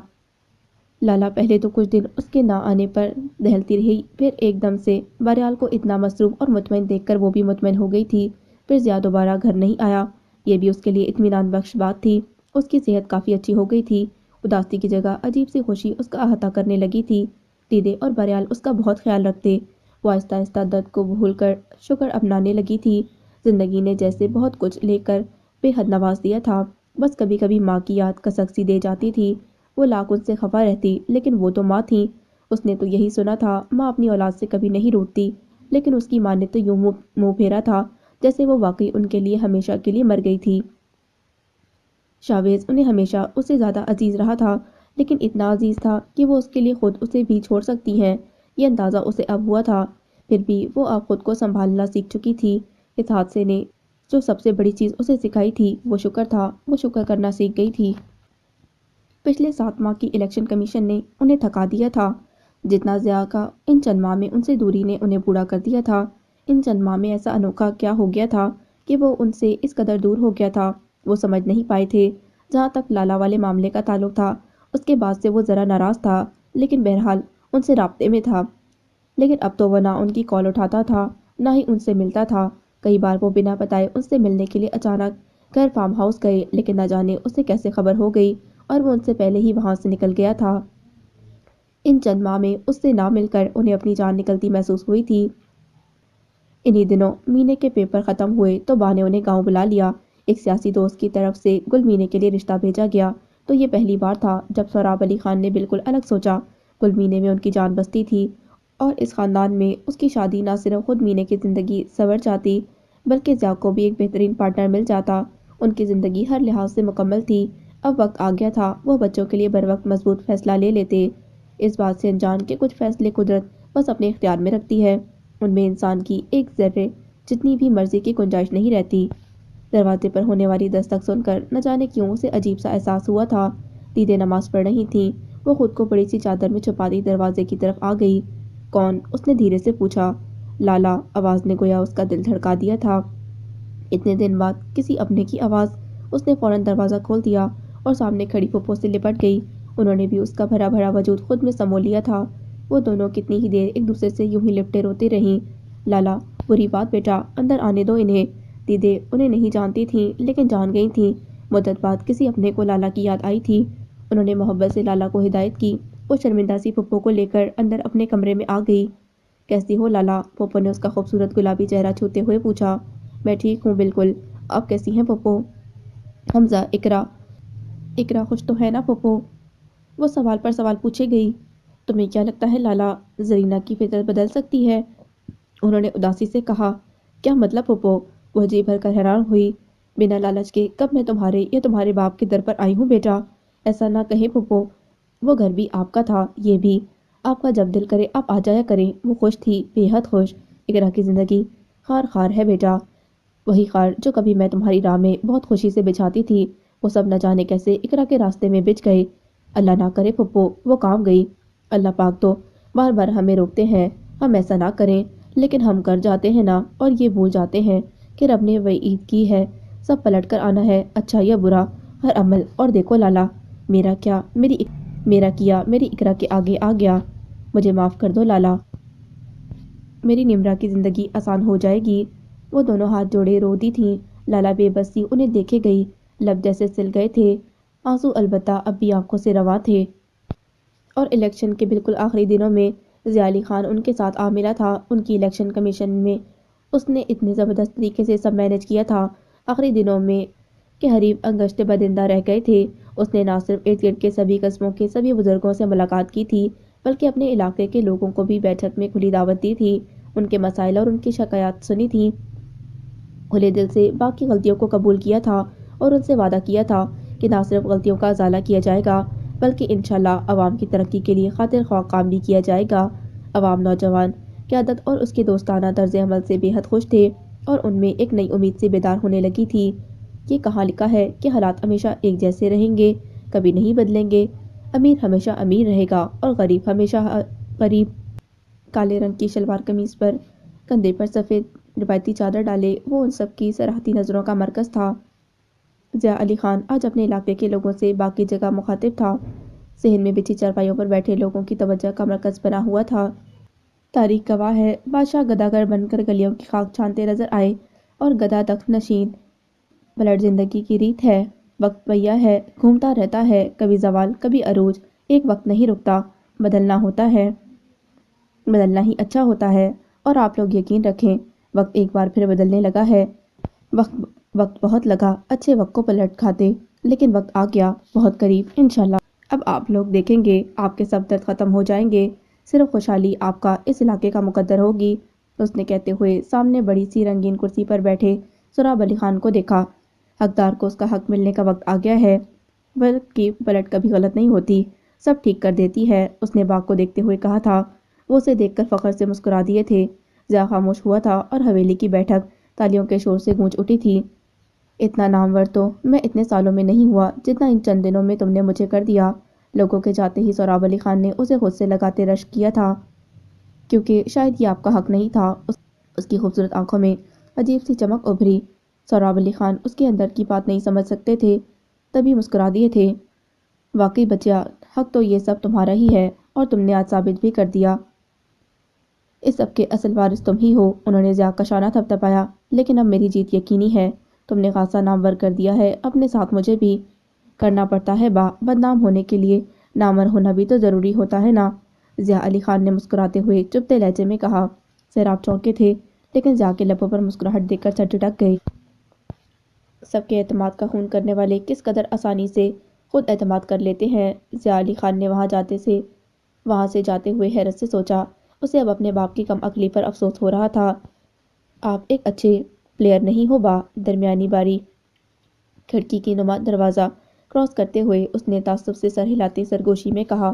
لالا پہلے تو کچھ دن اس کے نہ آنے پر دہلتی رہی، پھر ایک دم سے بہرحال کو اتنا مصروف اور مطمئن دیکھ کر وہ بھی مطمئن ہو گئی تھی۔ پھر ضیاء دوبارہ گھر نہیں آیا، یہ بھی اس کے لیے اطمینان بخش بات تھی۔ اس کی صحت کافی اچھی ہو گئی تھی۔ اداسی کی جگہ عجیب سی خوشی اس کا احاطہ کرنے لگی تھی۔ دیدے اور بہرحال اس کا بہت خیال رکھتے۔ وہ آہستہ آہستہ درد کو بھول کر شکر اپنانے لگی تھی۔ زندگی نے جیسے بہت کچھ لے کر بے حد نواز دیا تھا، بس کبھی کبھی ماں کی یاد کسک سی دے جاتی تھی۔ وہ لاکھ ان سے خفا رہتی، لیکن وہ تو ماں تھیں۔ اس نے تو یہی سنا تھا، ماں اپنی اولاد سے کبھی نہیں روٹتی، لیکن اس کی ماں نے تو یوں منہ پھیرا تھا جیسے وہ واقعی ان کے لیے ہمیشہ کے لیے مر گئی تھی۔ شاویز انہیں ہمیشہ اس سے زیادہ عزیز رہا تھا، لیکن اتنا عزیز تھا کہ وہ اس کے لیے خود اسے بھی چھوڑ سکتی ہیں، یہ اندازہ اسے اب ہوا تھا۔ پھر بھی وہ اب خود کو سنبھالنا سیکھ چکی تھی۔ اس حادثے نے جو سب سے بڑی چیز اسے سکھائی تھی وہ شکر تھا۔ وہ شکر کرنا سیکھ گئی تھی۔ پچھلے 7 ماہ کی الیکشن کمیشن نے انہیں تھکا دیا تھا، جتنا ضیاء کا ان چند ماہ میں ان سے دوری نے انہیں بوڑھا کر دیا تھا۔ ان چند ماہ میں ایسا انوکھا کیا ہو گیا تھا کہ وہ ان سے اس قدر دور ہو گیا تھا، وہ سمجھ نہیں پائے تھے۔ جہاں تک لالا والے معاملے کا تعلق تھا، اس کے بعد سے وہ ذرا ناراض تھا، لیکن بہرحال ان سے رابطے میں تھا۔ لیکن اب تو وہ نہ ان کی کال اٹھاتا تھا، نہ ہی ان سے ملتا تھا۔ کئی بار وہ بنا بتائے ان سے ملنے کے لیے اچانک گھر فارم ہاؤس گئے، لیکن نہ جانے اسے کیسے خبر ہو گئی اور وہ ان سے پہلے ہی وہاں سے نکل گیا تھا۔ ان چند ماہ میں اس سے نہ مل کر انہیں اپنی جان نکلتی محسوس ہوئی تھی۔ انہی دنوں مینے کے پیپر ختم ہوئے تو با نے انہیں گاؤں بلا لیا۔ ایک سیاسی دوست کی طرف سے گل مینے کے لیے رشتہ بھیجا گیا، تو یہ پہلی بار تھا جب سوراب علی خان نے بالکل الگ سوچا۔ گل مینے میں ان کی جان بستی تھی، اور اس خاندان میں اس کی شادی نہ صرف خود مینے کی زندگی سنور جاتی، بلکہ ضیاء کو بھی ایک بہترین پارٹنر مل جاتا۔ ان کی زندگی ہر لحاظ سے مکمل تھی۔ اب وقت آ گیا تھا وہ بچوں کے لیے بر وقت مضبوط فیصلہ لے لیتے۔ اس بات سے انجان کے کچھ فیصلے قدرت بس اپنے اختیار میں رکھتی ہے، ان میں انسان کی ایک ذرے جتنی بھی مرضی کی گنجائش نہیں رہتی۔ دروازے پر ہونے والی دستک سن کر نہ جانے کیوں اسے عجیب سا احساس ہوا تھا۔ دیدے نماز پڑھ رہی تھیں، وہ خود کو بڑی سی چادر میں چھپاتی دروازے کی طرف آ گئی۔ کون؟ اس نے دھیرے سے پوچھا۔ لالا، آواز نے گویا اس کا دل دھڑکا دیا تھا۔ اتنے دن بعد کسی اپنے کی آواز۔ اس نے فوراً دروازہ کھول دیا اور سامنے کھڑی پھپھو سے لپٹ گئی۔ انہوں نے بھی اس کا بھرا بھرا وجود خود میں سمو لیا تھا۔ وہ دونوں کتنی ہی دیر ایک دوسرے سے یوں ہی لپٹے روتی رہیں۔ لالا، بری بات بیٹا، اندر آنے دو انہیں۔ دیدے انہیں نہیں جانتی تھیں، لیکن جان گئی تھیں۔ مدت بعد کسی اپنے کو لالا کی یاد آئی تھی۔ انہوں نے محبت سے لالا کو ہدایت کی۔ وہ شرمندہ سی پھپھو کو لے کر اندر اپنے کمرے میں آ گئی۔ کیسی ہو لالا؟ پھپھو نے اس کا خوبصورت گلابی چہرہ چھوتے ہوئے پوچھا۔ میں ٹھیک ہوں بالکل، آپ کیسی ہیں پھپھو؟ حمزہ، اقرا خوش تو ہے نا پھپھو؟ وہ سوال پر سوال پوچھے گئی۔ تمہیں کیا لگتا ہے لالا، زرینہ کی فطرت بدل سکتی ہے؟ انہوں نے اداسی سے کہا۔ کیا مطلب پھوپھو؟ وہ جی بھر کر حیران ہوئی۔ بنا لالچ کے کب میں تمہارے یا تمہارے باپ کے در پر آئی ہوں بیٹا؟ ایسا نہ کہیں پھوپھو، وہ گھر بھی آپ کا تھا، یہ بھی آپ کا، جب دل کرے آپ آ جایا کریں۔ وہ خوش تھی، بے حد خوش۔ اقرا کی زندگی خار خار ہے بیٹا، وہی خار جو کبھی میں تمہاری راہ میں بہت خوشی سے بچھاتی تھی، وہ سب نہ جانے کیسے اقرا کے راستے میں بچھ گئے۔ اللہ نہ کرے پھوپھو وہ کام گئی۔ اللہ پاک تو بار بار ہمیں روکتے ہیں ہم ایسا نہ کریں، لیکن ہم کر جاتے ہیں نا، اور یہ بھول جاتے ہیں کہ رب نے وعید کی ہے، سب پلٹ کر آنا ہے، اچھا یا برا، ہر عمل۔ اور دیکھو لالا، میرا کیا میری اقرا کے آگے آ گیا۔ مجھے معاف کر دو لالا، میری نمرہ کی زندگی آسان ہو جائے گی۔ وہ دونوں ہاتھ جوڑے روتی تھیں۔ لالا بے بس سی انہیں دیکھے گئی، لب جیسے سل گئے تھے، آنسو البتہ اب بھی آنکھوں سے رواں تھے۔ اور الیکشن کے بالکل آخری دنوں میں ضیاء علی خان ان کے ساتھ آ ملا تھا، ان کی الیکشن کمیشن میں اس نے اتنے زبردست طریقے سے سب مینیج کیا تھا آخری دنوں میں کہ حریف انگشت بدندہ رہ گئے تھے۔ اس نے نہ صرف ارد گرد کے سبھی قصبوں کے سبھی بزرگوں سے ملاقات کی تھی، بلکہ اپنے علاقے کے لوگوں کو بھی بیٹھک میں کھلی دعوت دی تھی، ان کے مسائل اور ان کی شکایات سنی تھیں، کھلے دل سے باقی غلطیوں کو قبول کیا تھا، اور ان سے وعدہ کیا تھا کہ نہ صرف غلطیوں کا ازالہ کیا جائے گا بلکہ انشاءاللہ عوام کی ترقی کے لیے خاطر خواہ کام بھی کیا جائے گا۔ عوام نوجوان قیادت اور اس کے دوستانہ طرز عمل سے بے حد خوش تھے، اور ان میں ایک نئی امید سے بیدار ہونے لگی تھی۔ یہ کہاں لکھا ہے کہ حالات ہمیشہ ایک جیسے رہیں گے، کبھی نہیں بدلیں گے؟ امیر ہمیشہ امیر رہے گا اور غریب ہمیشہ غریب۔ کالے رنگ کی شلوار قمیص پر کندھے پر سفید روایتی چادر ڈالے وہ ان سب کی سراہتی نظروں کا مرکز تھا۔ ضیاء علی خان آج اپنے علاقے کے لوگوں سے باقی جگہ مخاطب تھا، صحن میں بچھی چارپائیوں پر بیٹھے لوگوں کی توجہ کا مرکز بنا ہوا تھا۔ تاریخ گواہ ہے، بادشاہ گداگر بن کر گلیوں کی خاک چھانتے نظر آئے، اور گدا تخت نشین۔ پلٹ زندگی کی ریت ہے، وقت پہیہ ہے، گھومتا رہتا ہے، کبھی زوال کبھی عروج، ایک وقت نہیں رکتا، بدلنا ہوتا ہے، بدلنا ہی اچھا ہوتا ہے۔ اور آپ لوگ یقین رکھیں، وقت ایک بار پھر بدلنے لگا ہے۔ وقت بہت لگا اچھے وقت کو پلٹ کھاتے، لیکن وقت آ گیا، بہت قریب، انشاءاللہ۔ اب آپ لوگ دیکھیں گے، آپ کے سب درد ختم ہو جائیں گے، صرف خوشحالی آپ کا اس علاقے کا مقدر ہوگی۔ اس نے کہتے ہوئے سامنے بڑی سی رنگین کرسی پر بیٹھے سہراب علی خان کو دیکھا۔ حقدار کو اس کا حق ملنے کا وقت آ گیا ہے۔ وقت کی پلٹ کبھی غلط نہیں ہوتی، سب ٹھیک کر دیتی ہے، اس نے باغ کو دیکھتے ہوئے کہا تھا۔ وہ اسے دیکھ کر فخر سے مسکرا دیے تھے۔ ضیاء خاموش ہوا تھا اور حویلی کی بیٹھک تالیوں کے شور سے گونج اٹھی تھی۔ اتنا نامور تو میں اتنے سالوں میں نہیں ہوا جتنا ان چند دنوں میں تم نے مجھے کر دیا۔ لوگوں کے جاتے ہی سہراب علی خان نے اسے خود سے لگاتے رشک کیا تھا، کیونکہ شاید یہ آپ کا حق نہیں تھا۔ اس کی خوبصورت آنکھوں میں عجیب سی چمک ابھری۔ سہراب علی خان اس کے اندر کی بات نہیں سمجھ سکتے تھے، تبھی مسکرا دیے تھے۔ واقعی بچیا، حق تو یہ سب تمہارا ہی ہے، اور تم نے آج ثابت بھی کر دیا۔ اس سب کے اصل وارث تم ہی ہو۔ انہوں نے ضیاء کا شانہ تھپتھپایا۔ لیکن اب میری جیت یقینی ہے، تم نے خاصا نامور کر دیا ہے اپنے ساتھ، مجھے بھی کرنا پڑتا ہے بدنام ہونے کے لیے نامور ہونا بھی تو ضروری ہوتا ہے نا؟ ضیاء علی خان نے مسکراتے ہوئے چپتے لہجے میں کہا۔ سہراب چونکے تھے، لیکن ضیاء کے لبوں پر مسکراہٹ دیکھ کر سر جھٹک گئے۔ سب کے اعتماد کا خون کرنے والے کس قدر آسانی سے خود اعتماد کر لیتے ہیں۔ ضیاء علی خان نے وہاں سے جاتے ہوئے حیرت سے سوچا۔ اسے اب اپنے باپ کی کم عقلی پر افسوس ہو رہا تھا۔ آپ ایک اچھے پلیئر نہیں ہو درمیانی باری کھڑکی کی نما دروازہ کراس کرتے ہوئے اس نے تعصب سے سر ہلاتے سرگوشی میں کہا۔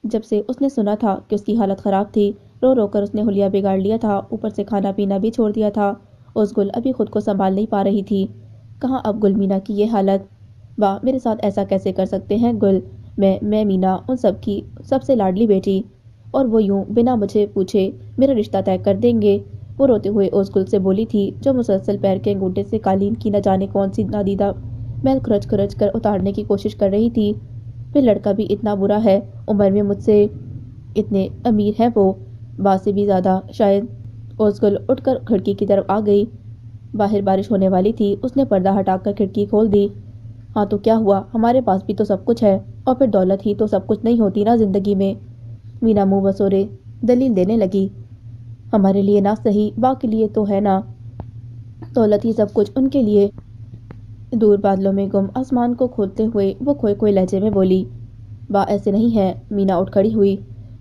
جب سے اس نے سنا تھا کہ اس کی حالت خراب تھی، رو رو کر اس نے حلیہ بگاڑ لیا تھا، اوپر سے کھانا پینا بھی چھوڑ دیا تھا۔ اس گل ابھی خود کو سنبھال نہیں پا رہی تھی۔ کہاں اب گل مینا کی یہ حالت؟ واہ، میرے ساتھ ایسا کیسے کر سکتے ہیں گل، میں مینا، ان سب کی سب سے لاڈلی بیٹی، اور وہ یوں بنا مجھے پوچھے میرا رشتہ طے کر دیں گے؟ وہ روتے ہوئے اس گل سے بولی تھی جو مسلسل پیر کے انگوٹھے سے قالین کی نہ جانے کون سی نادیدہ میل کھرچ کھرچ کر اتارنے کی کوشش کر رہی تھی۔ پھر لڑکا بھی اتنا برا ہے، عمر میں مجھ سے اتنے امیر ہیں وہ، بات سے بھی زیادہ شاید۔ اس گل اٹھ کر کھڑکی کی طرف آ گئی۔ باہر بارش ہونے والی تھی، اس نے پردہ ہٹا کر کھڑکی کھول دی۔ ہاں تو کیا ہوا، ہمارے پاس بھی تو سب کچھ ہے، اور پھر دولت ہی تو سب کچھ نہیں ہوتی نا زندگی میں۔ مینا منہ بسورے دلیل دینے لگی۔ ہمارے لیے نہ صحیح، باغ کے لیے تو ہے نا، دولت ہی سب کچھ ان کے لیے۔ دور بادلوں میں گم آسمان کو کھولتے ہوئے وہ کھوئے کھوئے لہجے میں بولی۔ با ایسے نہیں ہے۔ مینا اٹھ کھڑی ہوئی۔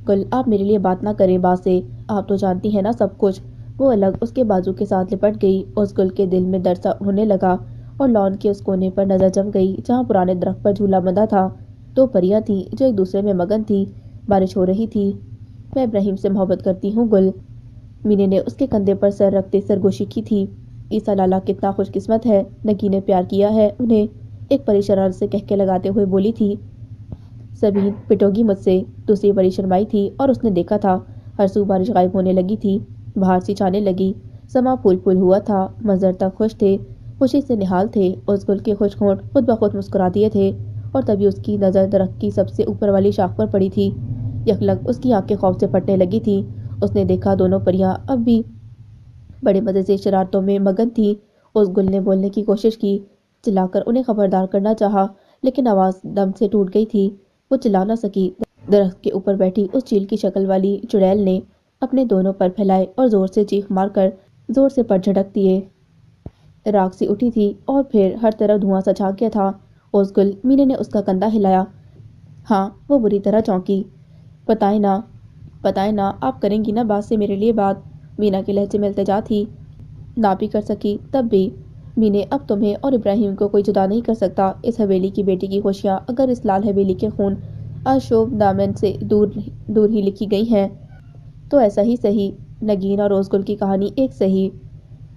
گل آپ میرے لیے بات نہ کریں با سے، آپ تو جانتی ہیں نا سب کچھ۔ وہ الگ اس کے بازو کے ساتھ لپٹ گئی۔ اس گل کے دل میں درد سا ہونے لگا اور لان کے اس کونے پر نظر جم گئی جہاں پرانے درخت پر جھولا بندھا تھا۔ دو پریاں تھیں جو ایک دوسرے میں مگن تھی۔ بارش ہو رہی تھی۔ میں ابراہیم سے محبت کرتی ہوں گل۔ مینے نے اس کے کندھے پر سر رکھتے سرگوشی کی تھی۔ عیسیٰ لالا کتنا خوش قسمت ہے، نگی نے پیار کیا ہے انہیں، ایک پری شرارت سے کہکے لگاتے ہوئے بولی تھی۔ سبین پٹو گی مجھ سے، دوسری پری شرمائی تھی اور اس نے دیکھا تھا ہر سو بارش غائب ہونے لگی تھی، بہار سی چھانے لگی، سما پھول پھول ہوا تھا، منظر تک خوش تھے، خوشی سے نہال تھے۔ اس گل کے خوش ہونٹ خود بخود مسکرا دیے تھے اور تبھی اس کی نظر درخت کی سب سے اوپر والی شاخ پر پڑی تھی۔ یکلگ اس کی آنکھیں خوف سے پھٹنے لگی تھی۔ اس نے دیکھا دونوں پریاں اب بھی بڑے مزے سے شرارتوں میں مگن تھی۔ اس گل نے بولنے کی کوشش کی، چلا کر انہیں خبردار کرنا چاہا، لیکن آواز دم سے ٹوٹ گئی تھی، وہ چلا نہ سکی۔ درخت کے اوپر بیٹھی اس چیل کی شکل والی چڑیل نے اپنے دونوں پر پھیلائے اور زور سے چیخ مار کر زور سے پر جھٹک دیے۔ راکھ سی اٹھی تھی اور پھر ہر طرف دھواں سا چھا گیا تھا۔ اس گل، مینے نے اس کا کندھا ہلایا۔ ہاں، وہ بری طرح چونکی۔ بتائیں نا آپ کریں گی نا بات سے میرے لیے بات؟ مینا کے لہجے میں التجا تھی۔ نہ بھی کر سکی تب بھی مینے، اب تمہیں اور ابراہیم کو کوئی جدا نہیں کر سکتا۔ اس حویلی کی بیٹی کی خوشیاں اگر اس لال حویلی کے خون آشوب دامن سے دور ہی لکھی گئی ہیں تو ایسا ہی سہی۔ نگین اور روز گل کی کہانی ایک سہی۔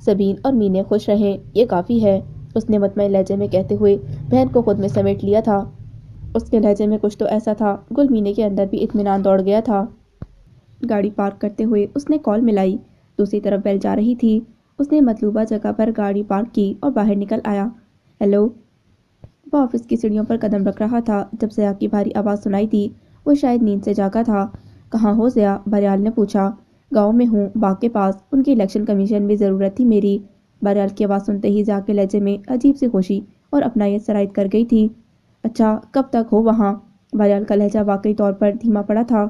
سبین اور مینے خوش رہیں، یہ کافی ہے، اس نے مطمئن لہجے میں کہتے ہوئے بہن کو خود میں سمیٹ لیا تھا۔ اس کے لہجے میں کچھ تو ایسا تھا، گل مینے کے اندر بھی اطمینان دوڑ گیا تھا۔ گاڑی پارک کرتے ہوئے اس نے کال ملائی۔ دوسری طرف بیل جا رہی تھی۔ اس نے مطلوبہ جگہ پر گاڑی پارک کی اور باہر نکل آیا۔ ہیلو۔ وہ آفس کی سیڑھیوں پر قدم رکھ رہا تھا جب ضیاء کی بھاری آواز سنائی دی۔ وہ شاید نیند سے جاگا تھا۔ کہاں ہو ضیاء؟ بہرحال نے پوچھا۔ گاؤں میں ہوں، باغ کے پاس، ان کی الیکشن کمیشن میں ضرورت تھی میری۔ بہرحال کی آواز سنتے ہی ضیاء کے لہجے میں عجیب سی خوشی اور اپنائیت سرایت کر گئی تھی۔ اچھا، کب تک ہو وہاں؟ بہرحال کا لہجہ واقعی طور پر دھیما پڑا تھا۔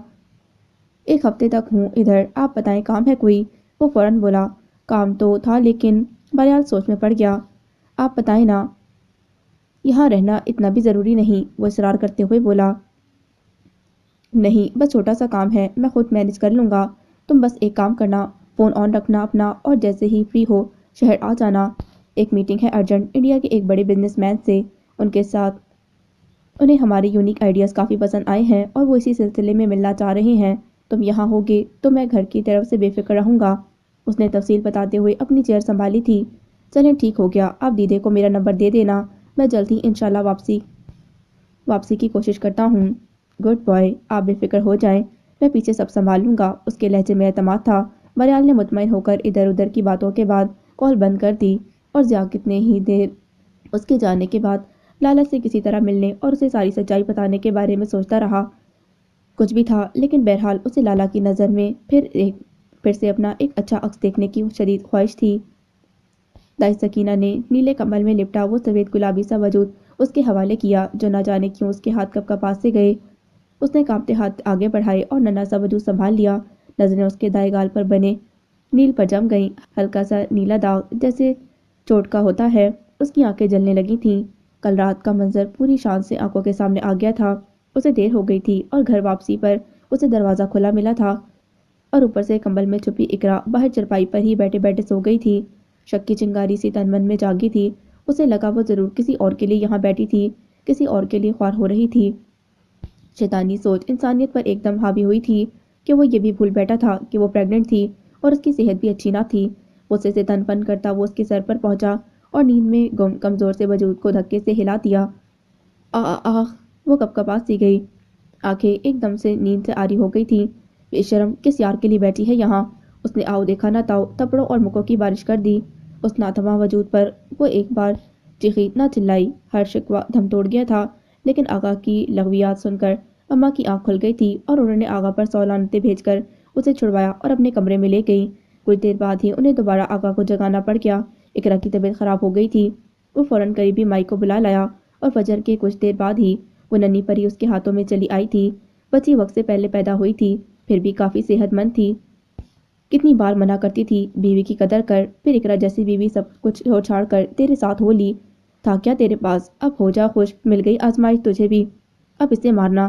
ایک ہفتے تک ہوں ادھر، آپ بتائیں کام ہے کوئی؟ وہ فوراً بولا۔ کام تو تھا لیکن بہرحال سوچ میں پڑ گیا۔ آپ بتائیں نا۔ یہاں رہنا اتنا بھی ضروری نہیں، وہ اصرار کرتے ہوئے بولا۔ نہیں، بس چھوٹا سا کام ہے، میں خود مینج کر لوں گا، تم بس ایک کام کرنا، فون آن رکھنا اپنا اور جیسے ہی فری ہو شہر آ جانا۔ ایک میٹنگ ہے ارجنٹ انڈیا کے ایک بڑے بزنس مین سے، ان کے ساتھ انہیں ہمارے یونیک آئیڈیاز کافی پسند آئے ہیں اور وہ اسی سلسلے میں ملنا چاہ رہے ہیں۔ تم یہاں ہوگے تو میں گھر کی طرف سے بے فکر رہوں گا۔ اس نے تفصیل بتاتے ہوئے اپنی چیئر سنبھالی تھی۔ چلیں ٹھیک ہو گیا، آپ دیدے کو میرا نمبر دے دینا، میں جلد ہی انشاءاللہ واپسی کی کوشش کرتا ہوں۔ گڈ بوائے، آپ بے فکر ہو جائیں، میں پیچھے سب سنبھال لوں گا۔ اس کے لہجے میں اعتماد تھا۔ بہرحال نے مطمئن ہو کر ادھر ادھر کی باتوں کے بعد کال بند کر دی اور ضیاء کتنے ہی دیر اس کے جانے کے بعد لالا سے کسی طرح ملنے اور اسے ساری سچائی بتانے کے بارے میں سوچتا رہا۔ کچھ بھی تھا لیکن بہرحال اسے لالا کی نظر میں پھر سے اپنا ایک اچھا عکس دیکھنے کی شدید خواہش تھی۔ دائی سکینہ نے نیلے کمبل میں لپٹا وہ سفید گلابی سا وجود اس کے حوالے کیا جو نہ جانے کیوں اس کے ہاتھ کب کا پاس سے گئے۔ اس نے کانپتے ہاتھ آگے بڑھائے اور ننھا سا وجود سنبھال لیا۔ نظریں اس کے دائیں گال پر بنے نیل پر جم گئیں، ہلکا سا نیلا داغ جیسے چوٹ کا ہوتا ہے۔ اس کی آنکھیں جلنے لگی تھیں۔ کل رات کا منظر پوری شان سے آنکھوں کے سامنے آ گیا تھا۔ اسے دیر ہو گئی تھی اور گھر واپسی پر اسے دروازہ کھلا ملا تھا اور اوپر سے کمبل میں چھپی اقرا باہر چرپائی پر ہی بیٹھے بیٹھے سو گئی تھی۔ شک کی چنگاری سی تن من میں جاگی تھی۔ اسے لگا وہ ضرور کسی اور کے لیے یہاں بیٹھی تھی، کسی اور کے لیے خوار ہو رہی تھی۔ شیطانی سوچ انسانیت پر ایک دم حاوی ہوئی تھی کہ وہ یہ بھی بھول بیٹھا تھا کہ وہ پریگننٹ تھی اور اس کی صحت بھی اچھی نہ تھی۔ غصے سے تن پن کرتا وہ اس کے سر پر پہنچا اور نیند میں گم کمزور سے وجود کو دھکے سے ہلا دیا۔ آہ، وہ کپکپا سی گئی۔ آنکھیں ایک دم سے نیند سے آری ہو گئی تھیں۔ بے شرم، کس یار کے لیے بیٹھی ہے یہاں؟ اس نے آؤ دیکھا نہ تاؤ تپڑوں اور مکوں کی بارش کر دی اس ناتواں وجود پر۔ وہ ایک بار چیخی نہ چلائی، ہر شکوہ دھم توڑ گیا تھا، لیکن آغا کی لغویات سن کر اماں کی آنکھ کھل گئی تھی اور انہوں نے آغا پر 100 لعنتیں بھیج کر اسے چھڑوایا اور اپنے کمرے میں لے گئی۔ کچھ دیر بعد ہی انہیں دوبارہ آغا کو جگانا پڑ گیا۔ اقرا کی طبیعت خراب ہو گئی تھی۔ وہ فوراً قریبی مائی کو بلا لایا اور فجر کے کچھ دیر بعد ہی وہ ننھی پری اس کے ہاتھوں میں چلی آئی تھی۔ بچی وقت سے پہلے پیدا ہوئی تھی، پھر بھی کافی صحت مند تھی۔ کتنی بار منع کرتی تھی بیوی کی قدر کر، پھر اقرا جیسی بیوی سب کچھ چھوڑ چھاڑ کر تیرے ساتھ ہو لی تھا کیا تیرے پاس؟ اب ہو جا خوش، مل گئی آزمائش تجھے بھی، اب اسے مارنا۔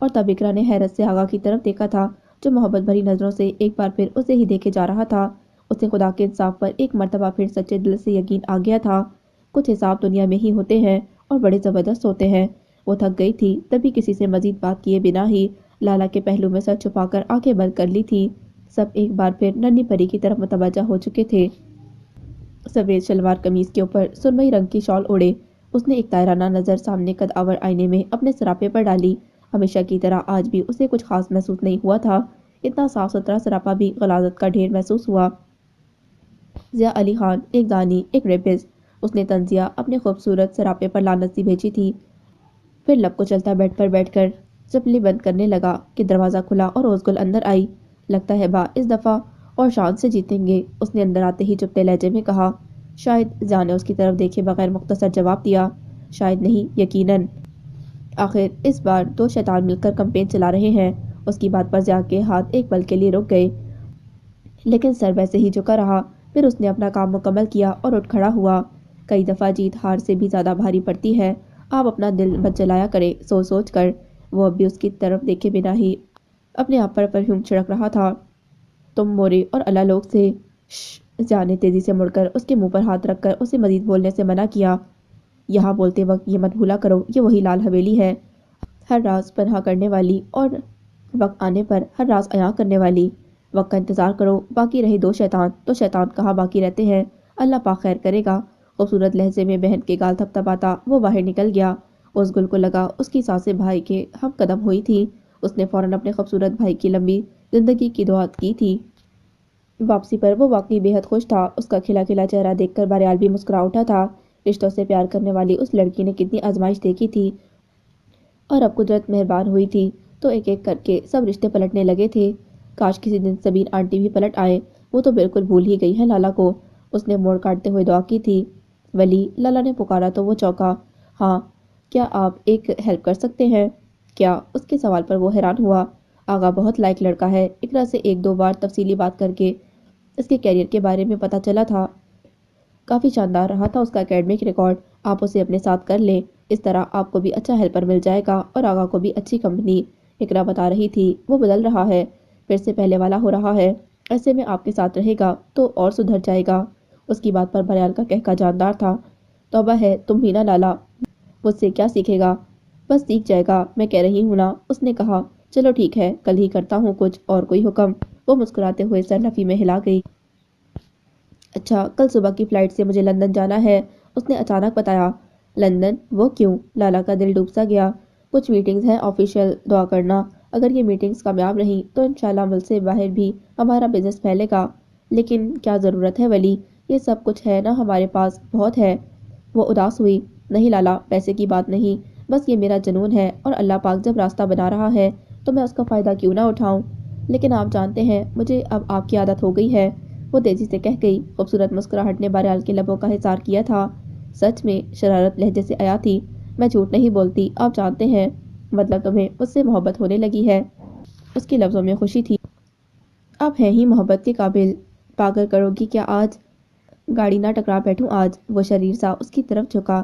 اور تب اقرا نے حیرت سے آغا کی طرف دیکھا تھا جو محبت بھری نظروں سے ایک بار پھر اسے ہی دیکھے جا رہا تھا۔ اسے خدا کے انصاف پر ایک مرتبہ پھر سچے دل سے یقین آ گیا تھا۔ کچھ حساب دنیا میں ہی ہوتے ہیں اور بڑے زبردست ہوتے ہیں۔ وہ تھک گئی تھی تبھی کسی سے مزید بات کیے بنا ہی لالا کے پہلو میں سر چھپا کر آنکھیں بند کر لی تھی۔ سب ایک بار پھر ننھی پری کی طرف متوجہ ہو چکے تھے۔ سفید شلوار قمیض کے اوپر سرمئی رنگ کی شال اوڑھے اس نے ایک طائرانہ نظر سامنے قد آور آئینے میں اپنے سراپے پر ڈالی۔ ہمیشہ کی طرح آج بھی اسے کچھ خاص محسوس نہیں ہوا تھا۔ اتنا صاف ستھرا سراپا بھی غلاظت کا ڈھیر محسوس ہوا۔ ضیاء علی خان ایک دانی، ایک ریپسٹ۔ اس نے تنزیہ اپنے خوبصورت سراپے پر لعنت سی بھیجی تھی۔ پھر لب کو چلتا بیڈ پر بیٹھ کر چپلی بند کرنے لگا کہ دروازہ کھلا اور روزگل اندر آئی۔ لگتا ہے با اس دفعہ اور شان سے جیتیں گے، اس نے اندر آتے ہی چپتے لہجے میں کہا۔ شاید، ضیاء نے اس کی طرف دیکھے بغیر مختصر جواب دیا۔ شاید نہیں، یقیناً۔ آخر اس بار دو شیطان مل کر کمپین چلا رہے ہیں۔ اس کی بات پر ضیاء کے ہاتھ ایک پل کے لیے رک گئے، لیکن سر ویسے ہی جھکا رہا۔ پھر اس نے اپنا کام مکمل کیا اور اٹھ کھڑا ہوا۔ کئی دفعہ جیت ہار سے بھی زیادہ بھاری پڑتی ہے۔ آپ اپنا دل مت جلایا کریں سوچ سوچ کر۔ وہ اب بھی اس کی طرف دیکھے بنا ہی اپنے آپ پر پرفیوم چھڑک رہا تھا۔ تم مورے اور اللہ لوگ سے شش، ضیاء نے تیزی سے مڑ کر اس کے منہ پر ہاتھ رکھ کر اسے مزید بولنے سے منع کیا۔ یہاں بولتے وقت یہ مت بھولا کرو یہ وہی لال حویلی ہے، ہر راز پنہاں کرنے والی اور وقت آنے پر ہر راز عیاں کرنے والی۔ وقت کا انتظار کرو، باقی رہے دو شیطان تو شیطان کہاں باقی رہتے ہیں، اللہ پاک خیر کرے گا۔ خوبصورت لہجے میں بہن کے گال تھپ تھپاتا وہ باہر نکل گیا۔ اس گل کو لگا اس کی سانسیں بھائی کے ہم قدم ہوئی تھی۔ اس نے فوراً اپنے خوبصورت بھائی کی لمبی زندگی کی دعا کی تھی۔ واپسی پر وہ واقعی بے حد خوش تھا۔ اس کا کھلا کھلا چہرہ دیکھ کر بہرحال بھی مسکرا اٹھا تھا۔ رشتوں سے پیار کرنے والی اس لڑکی نے کتنی آزمائش دیکھی تھی اور اب قدرت مہربان ہوئی تھی تو ایک ایک کر کے سب رشتے پلٹنے لگے تھے۔ کاش کسی دن سبین آنٹی بھی پلٹ آئے، وہ تو بالکل بھول ہی گئی ہے لالا کو، اس نے موڑ کاٹتے ہوئے دعا کی تھی۔ ولی، لالا نے پکارا تو وہ چونکا۔ ہاں، کیا آپ ایک ہیلپ کر سکتے ہیں؟ کیا؟ اس کے سوال پر وہ حیران ہوا۔ آغا بہت لائق لڑکا ہے، اقرا سے ایک دو بار تفصیلی بات کر کے اس کے کیریئر کے بارے میں پتہ چلا تھا۔ کافی شاندار رہا تھا اس کا اکیڈمک ریکارڈ، آپ اسے اپنے ساتھ کر لیں، اس طرح آپ کو بھی اچھا ہیلپر مل جائے گا اور آغا کو بھی اچھی کمپنی۔ اقرا بتا رہی تھی، وہ بدل رہا ہے، پھر سے پہلے والا ہو رہا ہے، ایسے میں آپ کے ساتھ رہے گا تو اور سدھر جائے گا۔ اس کی بات پر بہرحال کا کہکا جاندار تھا۔ توبہ ہے تم ہی نہ لالا، مجھ سے کیا سیکھے گا؟ بس سیکھ جائے گا، میں کہہ رہی ہوں نا، اس نے کہا۔ چلو ٹھیک ہے، کل ہی کرتا ہوں کچھ، اور کوئی حکم؟ وہ مسکراتے ہوئے سر نفی میں ہلا گئی۔ اچھا، کل صبح کی فلائٹ سے مجھے لندن جانا ہے، اس نے اچانک بتایا۔ لندن؟ وہ کیوں؟ لالا کا دل ڈوب سا گیا۔ کچھ میٹنگز ہیں آفیشیل، دعا کرنا، اگر یہ میٹنگز کامیاب رہیں تو انشاءاللہ ملک سے باہر بھی ہمارا بزنس پھیلے گا۔ لیکن کیا ضرورت ہے ولی، یہ سب کچھ ہے نا ہمارے پاس، بہت ہے۔ وہ اداس ہوئی۔ نہیں لالا، پیسے کی بات نہیں، بس یہ میرا جنون ہے اور اللہ پاک جب راستہ بنا رہا ہے تو میں اس کا فائدہ کیوں نہ اٹھاؤں؟ لیکن آپ جانتے ہیں مجھے اب آپ کی عادت ہو گئی ہے، وہ تیزی سے کہہ گئی۔ خوبصورت مسکراہٹ نے بہرحال کے لبوں کا حصار کیا تھا۔ سچ میں؟ شرارت لہجے سے آیا تھی۔ میں جھوٹ نہیں بولتی، آپ جانتے ہیں۔ مطلب تمہیں مجھ سے محبت ہونے لگی ہے؟ اس کے لفظوں میں خوشی تھی۔ آپ ہیں ہی محبت کے قابل، پاگل کرو گی کیا آج؟ گاڑی نہ ٹکرا بیٹھوں آج؟ وہ شریر سا اس کی طرف جھکا۔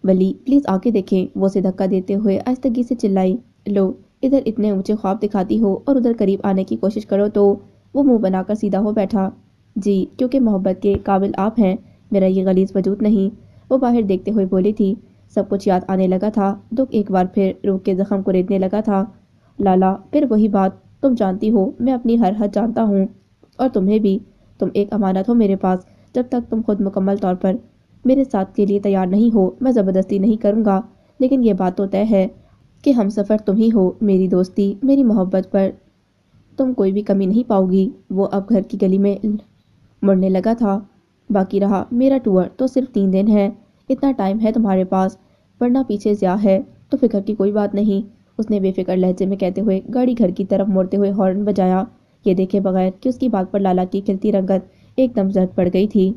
ولی پلیز آگے دیکھیں، وہ اسے دھکا دیتے ہوئے آہستگی سے چلائی۔ لو، ادھر اتنے اونچے خواب دکھاتی ہو اور ادھر قریب آنے کی کوشش کرو تو؟ وہ منہ بنا کر سیدھا ہو بیٹھا۔ جی، کیونکہ محبت کے قابل آپ ہیں، میرا یہ غلیظ وجود نہیں، وہ باہر دیکھتے ہوئے بولی تھی۔ سب کچھ یاد آنے لگا تھا، دکھ ایک بار پھر روح کے زخم کو ریتنے لگا تھا۔ لالا، پھر وہی بات، تم جانتی ہو میں اپنی ہر حد جانتا ہوں، اور تمہیں بھی، تم ایک امانت ہو میرے پاس، جب تک تم خود مکمل طور پر میرے ساتھ کے لیے تیار نہیں ہو میں زبردستی نہیں کروں گا، لیکن یہ بات تو طے ہے کہ ہم سفر تم ہی ہو، میری دوستی، میری محبت پر تم کوئی بھی کمی نہیں پاؤ گی۔ وہ اب گھر کی گلی میں مڑنے لگا تھا۔ باقی رہا میرا ٹور تو صرف 3 دن ہے، اتنا ٹائم ہے تمہارے پاس، ورنہ پیچھے ضیاء ہے تو فکر کی کوئی بات نہیں، اس نے بے فکر لہجے میں کہتے ہوئے گاڑی گھر کی طرف موڑتے ہوئے ہارن بجایا، یہ دیکھے بغیر کہ اس کی بات پر لالا کی کھلتی رنگت ایک دم زرد پڑ گئی تھی۔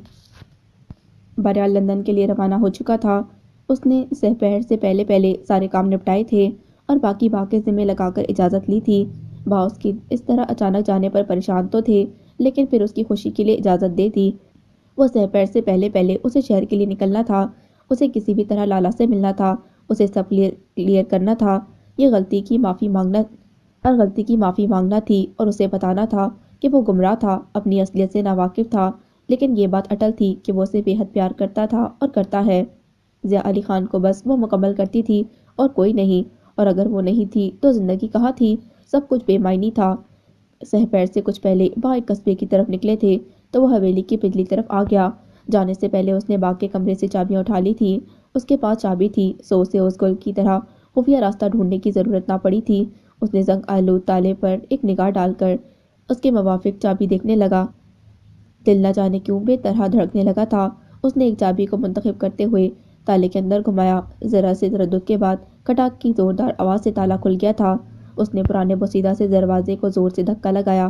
بہرحال لندن کے لیے روانہ ہو چکا تھا۔ اس نے سحپہر سے پہلے پہلے سارے کام نپٹائے تھے اور باقی بھاگ کے ذمے لگا کر اجازت لی تھی۔ با اس کی اس طرح اچانک جانے پر پریشان تو تھے، لیکن پھر اس کی خوشی کے لیے اجازت دے دی۔ وہ سحپہر سے پہلے پہلے اسے شہر کے لیے نکلنا تھا، اسے کسی بھی طرح لالا سے ملنا تھا، اسے سب کلیئر کرنا تھا۔ یہ غلطی کی معافی مانگنا تھی اور اسے بتانا تھا کہ وہ گمراہ تھا، اپنی اصلیت سے ناواقف تھا، لیکن یہ بات اٹل تھی کہ وہ اسے بے حد پیار کرتا تھا اور کرتا ہے۔ ضیاء علی خان کو بس وہ مکمل کرتی تھی اور کوئی نہیں، اور اگر وہ نہیں تھی تو زندگی کہاں تھی؟ سب کچھ بے معنی تھا۔ سہ پیر سے کچھ پہلے وہاں ایک قصبے کی طرف نکلے تھے تو وہ حویلی کی پچھلی طرف آ گیا۔ جانے سے پہلے اس نے باغ کے کمرے سے چابیاں اٹھا لی تھی۔ اس کے پاس چابی تھی، سو اسے اس گل کی طرح خفیہ راستہ ڈھونڈنے کی ضرورت نہ پڑی تھی۔ اس نے زنگ آلود تالے پر ایک نگاہ ڈال کر اس کے موافق چابی دیکھنے لگا۔ دل نہ جانے کیوں بے طرح دھڑکنے لگا تھا۔ اس نے ایک چابی کو منتخب کرتے ہوئے تالے کے اندر گھمایا۔ ذرا سے تردد کے بعد کھٹاک کی زوردار آواز سے تالا کھل گیا تھا۔ اس نے پرانے بوسیدہ سے دروازے کو زور سے دھکا لگایا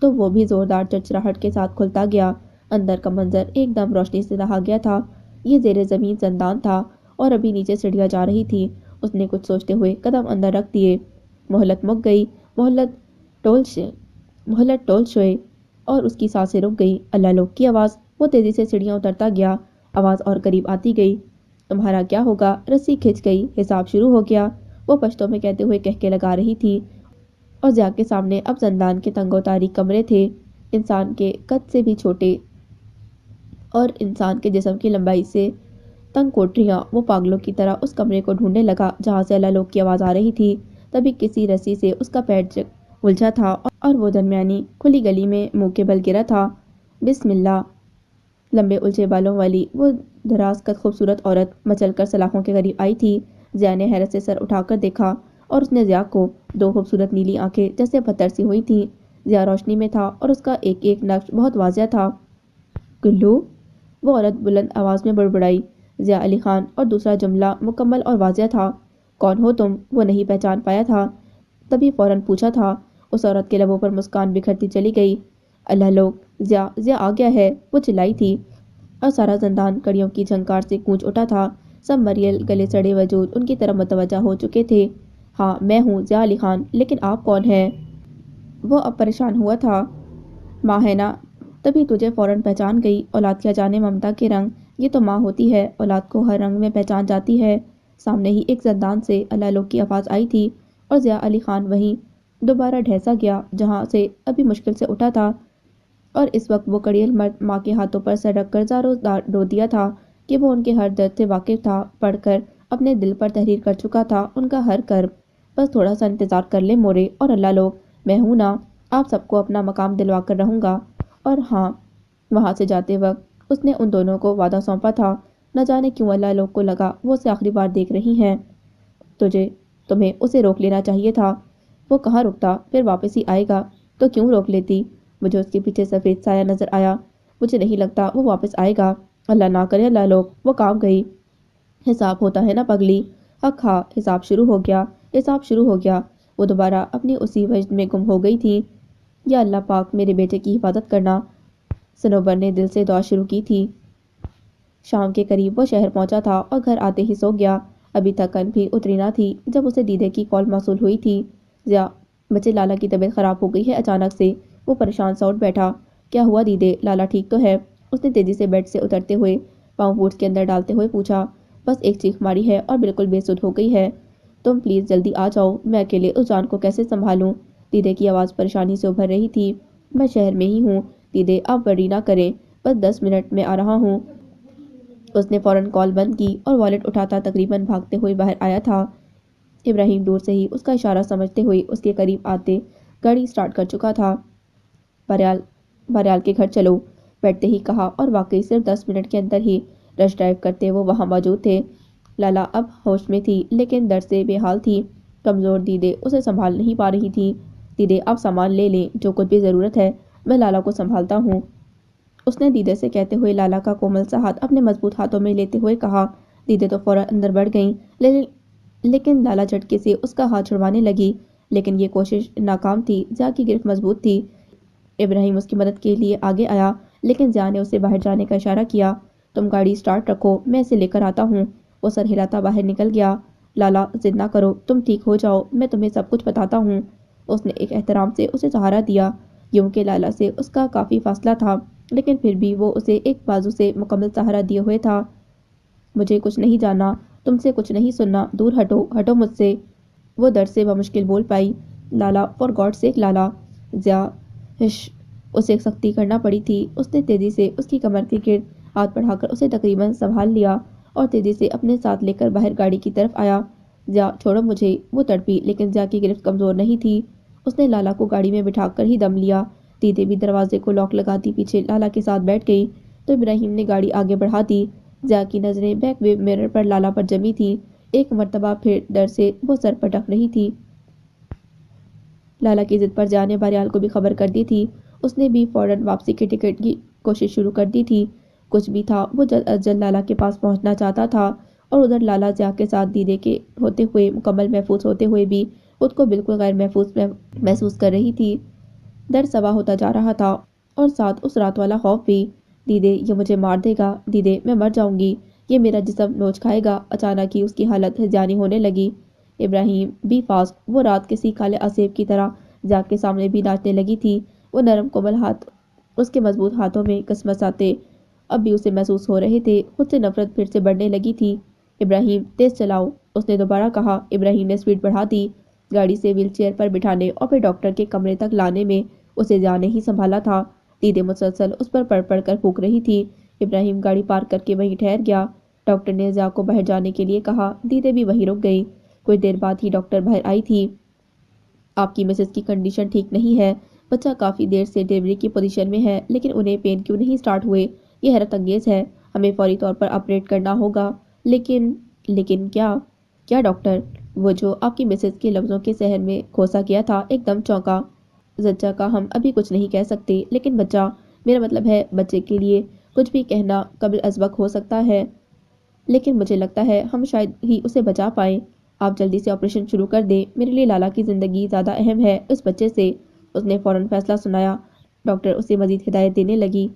تو وہ بھی زوردار چرچراہٹ کے ساتھ کھلتا گیا۔ اندر کا منظر ایک دم روشنی سے نہا گیا تھا۔ یہ زیر زمین زندان تھا اور ابھی نیچے سیڑھیاں جا رہی تھی۔ اس نے کچھ سوچتے ہوئے قدم اندر رکھ دیے۔ مہلت مک گئی، مہلت ٹول شوئے اور اس کی سانسیں رک گئی۔ اللہ لوگ کی آواز۔ وہ تیزی سے سیڑھیاں اترتا گیا۔ آواز اور قریب آتی گئی۔ تمہارا کیا ہوگا؟ رسی کھنچ گئی، حساب شروع ہو گیا، وہ پشتوں میں کہتے ہوئے کہکے لگا رہی تھی۔ اور ضیاء کے سامنے اب زندان کے تنگ و تاریک کمرے تھے، انسان کے قد سے بھی چھوٹے اور انسان کے جسم کی لمبائی سے تنگ کوٹریاں۔ وہ پاگلوں کی طرح اس کمرے کو ڈھونڈنے لگا جہاں سے اللہ لوگ کی آواز آ رہی تھی۔ تبھی کسی رسی سے اس کا پیر الجھا تھا اور وہ درمیانی کھلی گلی میں منہ کے بل گرا تھا۔ بسم اللہ۔ لمبے الجھے بالوں والی وہ دراز قد خوبصورت عورت مچل کر سلاخوں کے قریب آئی تھی۔ ضیاء نے حیرت سے سر اٹھا کر دیکھا اور اس نے ضیاء کو، دو خوبصورت نیلی آنکھیں جیسے پتھر سی ہوئی تھیں۔ ضیاء روشنی میں تھا اور اس کا ایک ایک نقش بہت واضح تھا۔ گلو، وہ عورت بلند آواز میں بڑبڑائی۔ ضیاء علی خان اور دوسرا جملہ مکمل اور واضح تھا۔ کون ہو تم؟ وہ نہیں پہچان پایا تھا، تبھی فوراً پوچھا تھا۔ اس عورت کے لبوں پر مسکان بکھرتی چلی گئی۔ اللہ لوگ، ضیاء آ گیا ہے، وہ چلائی تھی اور سارا زندان کڑیوں کی جھنکار سے گونج اٹھا تھا۔ سب مریل گلے سڑے وجود ان کی طرف متوجہ ہو چکے تھے۔ ہاں میں ہوں ضیاء علی خان، لیکن آپ کون ہیں؟ وہ اب پریشان ہوا تھا۔ ماں ہے نا؟ تبھی تجھے فوراً پہچان گئی۔ اولاد کیا جانے ممتا کے رنگ، یہ تو ماں ہوتی ہے، اولاد کو ہر رنگ میں پہچان جاتی ہے۔ سامنے ہی ایک زندان سے اللہ لوگ کی آواز آئی تھی اور ضیاء علی خان وہیں دوبارہ ڈھیسا گیا جہاں سے ابھی مشکل سے اٹھا تھا، اور اس وقت وہ کڑیل مرد ماں کے ہاتھوں پر سر رکھ کر زاروں رو دیا تھا کہ وہ ان کے ہر درد سے واقف تھا، پڑھ کر اپنے دل پر تحریر کر چکا تھا ان کا ہر کرب۔ بس تھوڑا سا انتظار کر لے مورے، اور اللہ لوگ، میں ہوں نا، آپ سب کو اپنا مقام دلوا کر رہوں گا۔ اور ہاں، وہاں سے جاتے وقت اس نے ان دونوں کو وعدہ سونپا تھا۔ نہ جانے کیوں اللہ لوگ کو لگا وہ اسے آخری بار دیکھ رہی ہیں۔ تمہیں اسے روک لینا چاہیے تھا۔ وہ کہاں رکتا، پھر واپس ہی آئے گا تو کیوں روک لیتی؟ مجھے اس کے پیچھے سفید سایہ نظر آیا، مجھے نہیں لگتا وہ واپس آئے گا۔ اللہ نہ کرے اللہ لوگ، وہ کام گئی۔ حساب ہوتا ہے نا پگلی؟ حق ہاں، حساب شروع ہو گیا، حساب شروع ہو گیا۔ وہ دوبارہ اپنی اسی وجد میں گم ہو گئی تھی۔ یا اللہ پاک میرے بیٹے کی حفاظت کرنا، صنوبر نے دل سے دعا شروع کی تھی۔ شام کے قریب وہ شہر پہنچا تھا اور گھر آتے ہی سو گیا۔ ابھی تھکن بھی اتری نہ تھی جب اسے دیدے کی کال موصول ہوئی تھی۔ ضیاء، بچے لالا کی طبیعت خراب ہو گئی ہے اچانک سے۔ وہ پریشان سا اٹھ بیٹھا۔ کیا ہوا دیدے، لالا ٹھیک تو ہے؟ اس نے تیزی سے بیڈ سے اترتے ہوئے پاؤں بوٹس کے اندر ڈالتے ہوئے پوچھا۔ بس ایک چیخ ماری ہے اور بالکل بے سدھ ہو گئی ہے۔ تم پلیز جلدی آ جاؤ، میں اکیلے اس جان کو کیسے سنبھالوں؟ دیدے کی آواز پریشانی سے ابھر رہی تھی۔ میں شہر میں ہی ہوں دیدے، آپ ورری نہ کریں، بس 10 منٹ میں آ رہا ہوں۔ اس نے فوراً کال بند کی اور والیٹ اٹھاتا تقریباً بھاگتے ہوئے باہر آیا تھا۔ ابراہیم دور سے ہی اس کا اشارہ سمجھتے ہوئے اس کے قریب آتے گاڑی سٹارٹ کر چکا تھا۔ باریال کے گھر چلو، بیٹھتے ہی کہا، اور واقعی صرف 10 منٹ کے اندر ہی رش ڈرائیو کرتے وہ وہاں موجود تھے۔ لالا اب ہوش میں تھی لیکن درد سے بے حال تھی۔ کمزور دیدے اسے سنبھال نہیں پا رہی تھی۔ دیدے آپ سامان لے لیں، جو کچھ بھی ضرورت ہے، میں لالا کو سنبھالتا ہوں، اس نے دیدے سے کہتے ہوئے لالا کا کومل سا ہاتھ اپنے مضبوط ہاتھوں میں لیتے ہوئے کہا۔ دیدے تو فوراً اندر بڑھ گئیں لیکن لالا جھٹکے سے اس کا ہاتھ چھڑوانے لگی، لیکن یہ کوشش ناکام تھی۔ ضیاء کی گرفت مضبوط تھی۔ ابراہیم اس کی مدد کے لیے آگے آیا لیکن ضیاء نے اسے باہر جانے کا اشارہ کیا۔ تم گاڑی سٹارٹ رکھو، میں اسے لے کر آتا ہوں۔ وہ سر ہلاتا باہر نکل گیا۔ لالا ضد نہ کرو، تم ٹھیک ہو جاؤ، میں تمہیں سب کچھ بتاتا ہوں۔ اس نے ایک احترام سے اسے سہارا دیا، یوں کہ لالا سے اس کا کافی فاصلہ تھا لیکن پھر بھی وہ اسے ایک بازو سے مکمل سہارا دیے ہوئے تھا۔ مجھے کچھ نہیں جاننا، تم سے کچھ نہیں سننا، دور ہٹو، ہٹو مجھ سے۔ وہ درد سے بمشکل بول پائی، لالا فار گاڈ سیک لالا۔ ضیا ہش، اسے سختی کرنا پڑی تھی۔ اس نے تیزی سے اس کی کمر کے گرد ہاتھ بڑھا کر اسے تقریباً سنبھال لیا اور تیزی سے اپنے ساتھ لے کر باہر گاڑی کی طرف آیا۔ ضیا چھوڑو مجھے، وہ تڑپی، لیکن ضیا کی گرفت کمزور نہیں تھی۔ اس نے لالا کو گاڑی میں بٹھا کر ہی دم لیا۔ دیدے بھی دروازے کو لاک لگاتی پیچھے لالا کے ساتھ بیٹھ گئی تو ابراہیم نے گاڑی آگے بڑھا دی۔ ضیا کی نظریں بیک مرر پر لالا پر جمی تھی۔ ایک مرتبہ پھر ڈر سے وہ سر پٹک رہی تھی۔ لالا کی ضد پر ضیا نے بہرحال کو بھی خبر کر دی تھی۔ اس نے بھی فوراً واپسی کی ٹکٹ کی کوشش شروع کر دی تھی۔ کچھ بھی تھا، وہ جلد از جلد لالا کے پاس پہنچنا چاہتا تھا، اور ادھر لالا ضیا کے ساتھ دیدے کے ہوتے ہوئے مکمل محفوظ ہوتے ہوئے بھی خود کو بالکل غیر محفوظ محسوس کر رہی تھی۔ ڈر سوا ہوتا جا رہا تھا اور ساتھ اس رات والا خوف بھی۔ دیدے یہ مجھے مار دے گا، دیدے میں مر جاؤں گی، یہ میرا جسم نوچ کھائے گا۔ اچانک ہی اس کی حالت ہذیانی ہونے لگی۔ ابراہیم بی فاسٹ، وہ رات کسی کالے آسیب کی طرح ضیا کے سامنے بھی ناچنے لگی تھی۔ وہ نرم کومل ہاتھ اس کے مضبوط ہاتھوں میں کسمساتے اب بھی اسے محسوس ہو رہے تھے۔ خود سے نفرت پھر سے بڑھنے لگی تھی۔ ابراہیم تیز چلاؤ، اس نے دوبارہ کہا۔ ابراہیم نے سپیڈ بڑھا دی۔ گاڑی سے ویل چیئر پر بٹھانے اور پھر ڈاکٹر کے کمرے تک لانے میں اسے ضیا نے ہی سنبھالا تھا۔ دیدے مسلسل اس پر پڑھ پڑھ کر پھونک رہی تھی۔ ابراہیم گاڑی پارک کر کے وہیں ٹھہر گیا۔ ڈاکٹر نے ضیا کو باہر جانے کے لیے کہا۔ دیدے بھی وہیں رک گئی۔ کچھ دیر بعد ہی ڈاکٹر باہر آئی تھی۔ آپ کی مسز کی کنڈیشن ٹھیک نہیں ہے، بچہ کافی دیر سے ڈیلیوری کی پوزیشن میں ہے، لیکن انہیں پین کیوں نہیں سٹارٹ ہوئے، یہ حیرت انگیز ہے۔ ہمیں فوری طور پر آپریٹ کرنا ہوگا۔ لیکن کیا ڈاکٹر؟ وہ جو آپ کی مسز کے لفظوں کے صحن میں کھوسا گیا تھا ایک دم چونکا۔ زچہ کا ہم ابھی کچھ نہیں کہہ سکتے، لیکن بچہ، میرا مطلب ہے بچے کے لیے کچھ بھی کہنا قبل از وقت ہو سکتا ہے، لیکن مجھے لگتا ہے ہم شاید ہی اسے بچا پائیں۔ آپ جلدی سے آپریشن شروع کر دیں، میرے لیے لالا کی زندگی زیادہ اہم ہے اس بچے سے۔ اس نے فوراً فیصلہ سنایا۔ ڈاکٹر اسے مزید ہدایت دینے لگی۔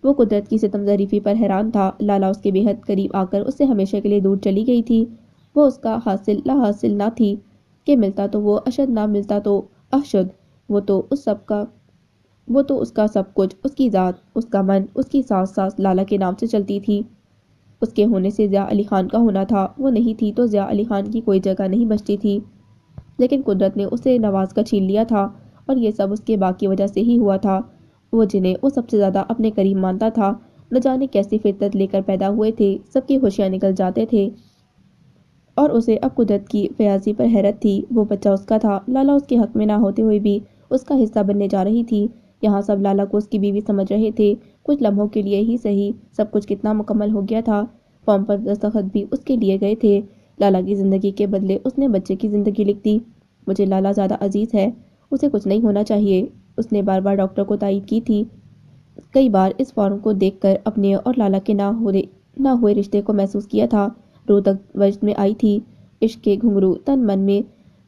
وہ قدرت کی ستم ظریفی پر حیران تھا۔ لالا اس کے بے حد قریب آ کر اس سے ہمیشہ کے لیے دور چلی گئی تھی۔ وہ اس کا حاصل لا حاصل نہ تھی کہ ملتا تو وہ اشد، نہ ملتا تو احشد۔ وہ تو اس کا سب کچھ، اس کی ذات، اس کا من، اس کی سانس سانس لالا کے نام سے چلتی تھی۔ اس کے ہونے سے ضیا علی خان کا ہونا تھا۔ وہ نہیں تھی تو ضیا علی خان کی کوئی جگہ نہیں بچتی تھی۔ لیکن قدرت نے اسے نواز کا چھین لیا تھا، اور یہ سب اس کے باپ کی وجہ سے ہی ہوا تھا۔ وہ جنہیں وہ سب سے زیادہ اپنے قریب مانتا تھا، نہ جانے کیسی فطرت لے کر پیدا ہوئے تھے، سب کی خوشیاں نکل جاتے تھے، اور اسے اب قدرت کی فیاضی پر حیرت تھی۔ وہ بچہ اس کا تھا، لالا اس کے حق میں نہ ہوتے ہوئے بھی اس کا حصہ بننے جا رہی تھی۔ یہاں سب لالا کو اس کی بیوی سمجھ رہے تھے۔ کچھ لمحوں کے لیے ہی سہی، سب کچھ کتنا مکمل ہو گیا تھا۔ فارم پر دستخط بھی اس کے لیے گئے تھے۔ لالا کی زندگی کے بدلے اس نے بچے کی زندگی لکھ دی۔ مجھے لالا زیادہ عزیز ہے، اسے کچھ نہیں ہونا چاہیے، اس نے بار بار ڈاکٹر کو تائید کی تھی۔ کئی بار اس فارم کو دیکھ کر اپنے اور لالا کے نہ ہوئے رشتے کو محسوس کیا تھا۔ روح تک وجد میں آئی تھی۔ عشق کے گھنگرو تن من میں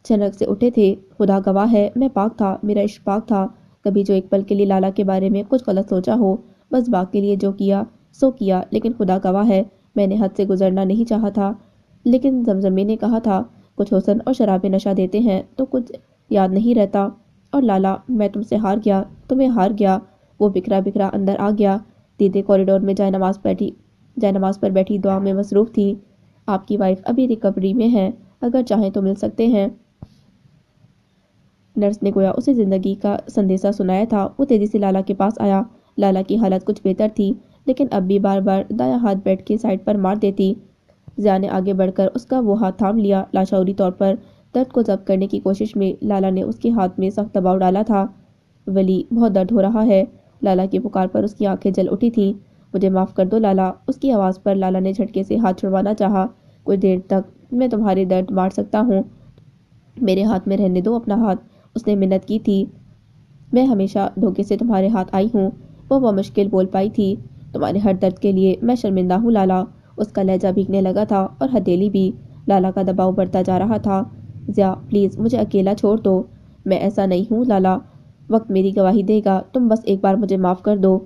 چھنک سے اٹھے تھے۔ خدا گواہ ہے، میں پاک تھا، میرا عشق پاک تھا۔ کبھی جو ایک پل کے لیے لالا کے بارے میں کچھ غلط سوچا ہو، بس باغ کے لیے جو کیا سو کیا، لیکن خدا گواہ ہے میں نے حد سے گزرنا نہیں چاہا تھا۔ لیکن زمزمے نے کہا تھا، کچھ حسن اور شراب نشہ دیتے ہیں تو کچھ یاد نہیں رہتا، اور لالا میں تم سے ہار گیا، تمہیں ہار گیا۔ وہ بکھرا بکھرا اندر آ گیا۔ دیدے کوریڈور میں جائے نماز پر بیٹھی دعا میں مصروف تھی۔ آپ کی وائف ابھی ریکوری میں ہے، اگر چاہیں تو مل سکتے ہیں۔ نرس نے گویا اسے زندگی کا سندیسہ سنایا تھا۔ وہ تیزی سے لالا کے پاس آیا۔ لالا کی حالت کچھ بہتر تھی، لیکن اب بھی بار بار دایاں ہاتھ بیڈ کے سائڈ پر مار دیتی۔ ضیا نے آگے بڑھ کر اس کا وہ ہاتھ تھام لیا۔ لاشعوری طور پر درد کو ضبط کرنے کی کوشش میں لالا نے اس کے ہاتھ میں سخت دباؤ ڈالا تھا۔ ولی، بہت درد ہو رہا ہے۔ لالا کی پکار پر اس کی آنکھیں جل اٹھی تھیں۔ مجھے معاف کر دو لالا، اس کی آواز پر لالا نے جھٹکے سے ہاتھ چھڑوانا چاہا۔ کچھ دیر تک میں تمہارے درد بانٹ سکتا ہوں، میرے ہاتھ میں رہنے دو اپنا ہاتھ، اس نے منت کی تھی۔ میں ہمیشہ دھوکے سے تمہارے ہاتھ آئی ہوں، وہ بمشکل بول پائی تھی۔ تمہارے ہر درد کے لیے میں شرمندہ ہوں لالا۔ اس کا لہجہ بھیگنے لگا تھا، اور ہتھیلی بھی۔ لالا کا دباؤ بڑھتا جا رہا تھا۔ ضیا پلیز مجھے اکیلا چھوڑ دو، میں ایسا نہیں ہوں لالا، وقت میری گواہی دے گا، تم بس ایک بار مجھے معاف کر دو۔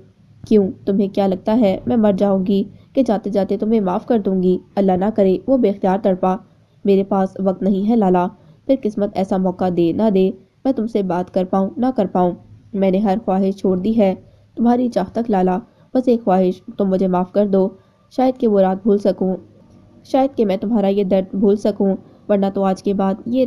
کیوں، تمہیں کیا لگتا ہے میں مر جاؤں گی کہ جاتے جاتے تمہیں معاف کر دوں گی؟ اللہ نہ کرے، وہ بے اختیار تڑپا۔ میرے پاس وقت نہیں ہے لالا، پھر قسمت ایسا موقع دے نہ دے میں تم سے بات کر پاؤں نہ کر پاؤں۔ میں نے ہر خواہش چھوڑ دی ہے تمہاری چاہ تک لالا، بس ایک خواہش، تم مجھے معاف کر دو، شاید کہ وہ رات بھول سکوں، شاید کہ میں تمہارا یہ درد بھول سکوں۔ ورنہ تو آج کے بعد یہ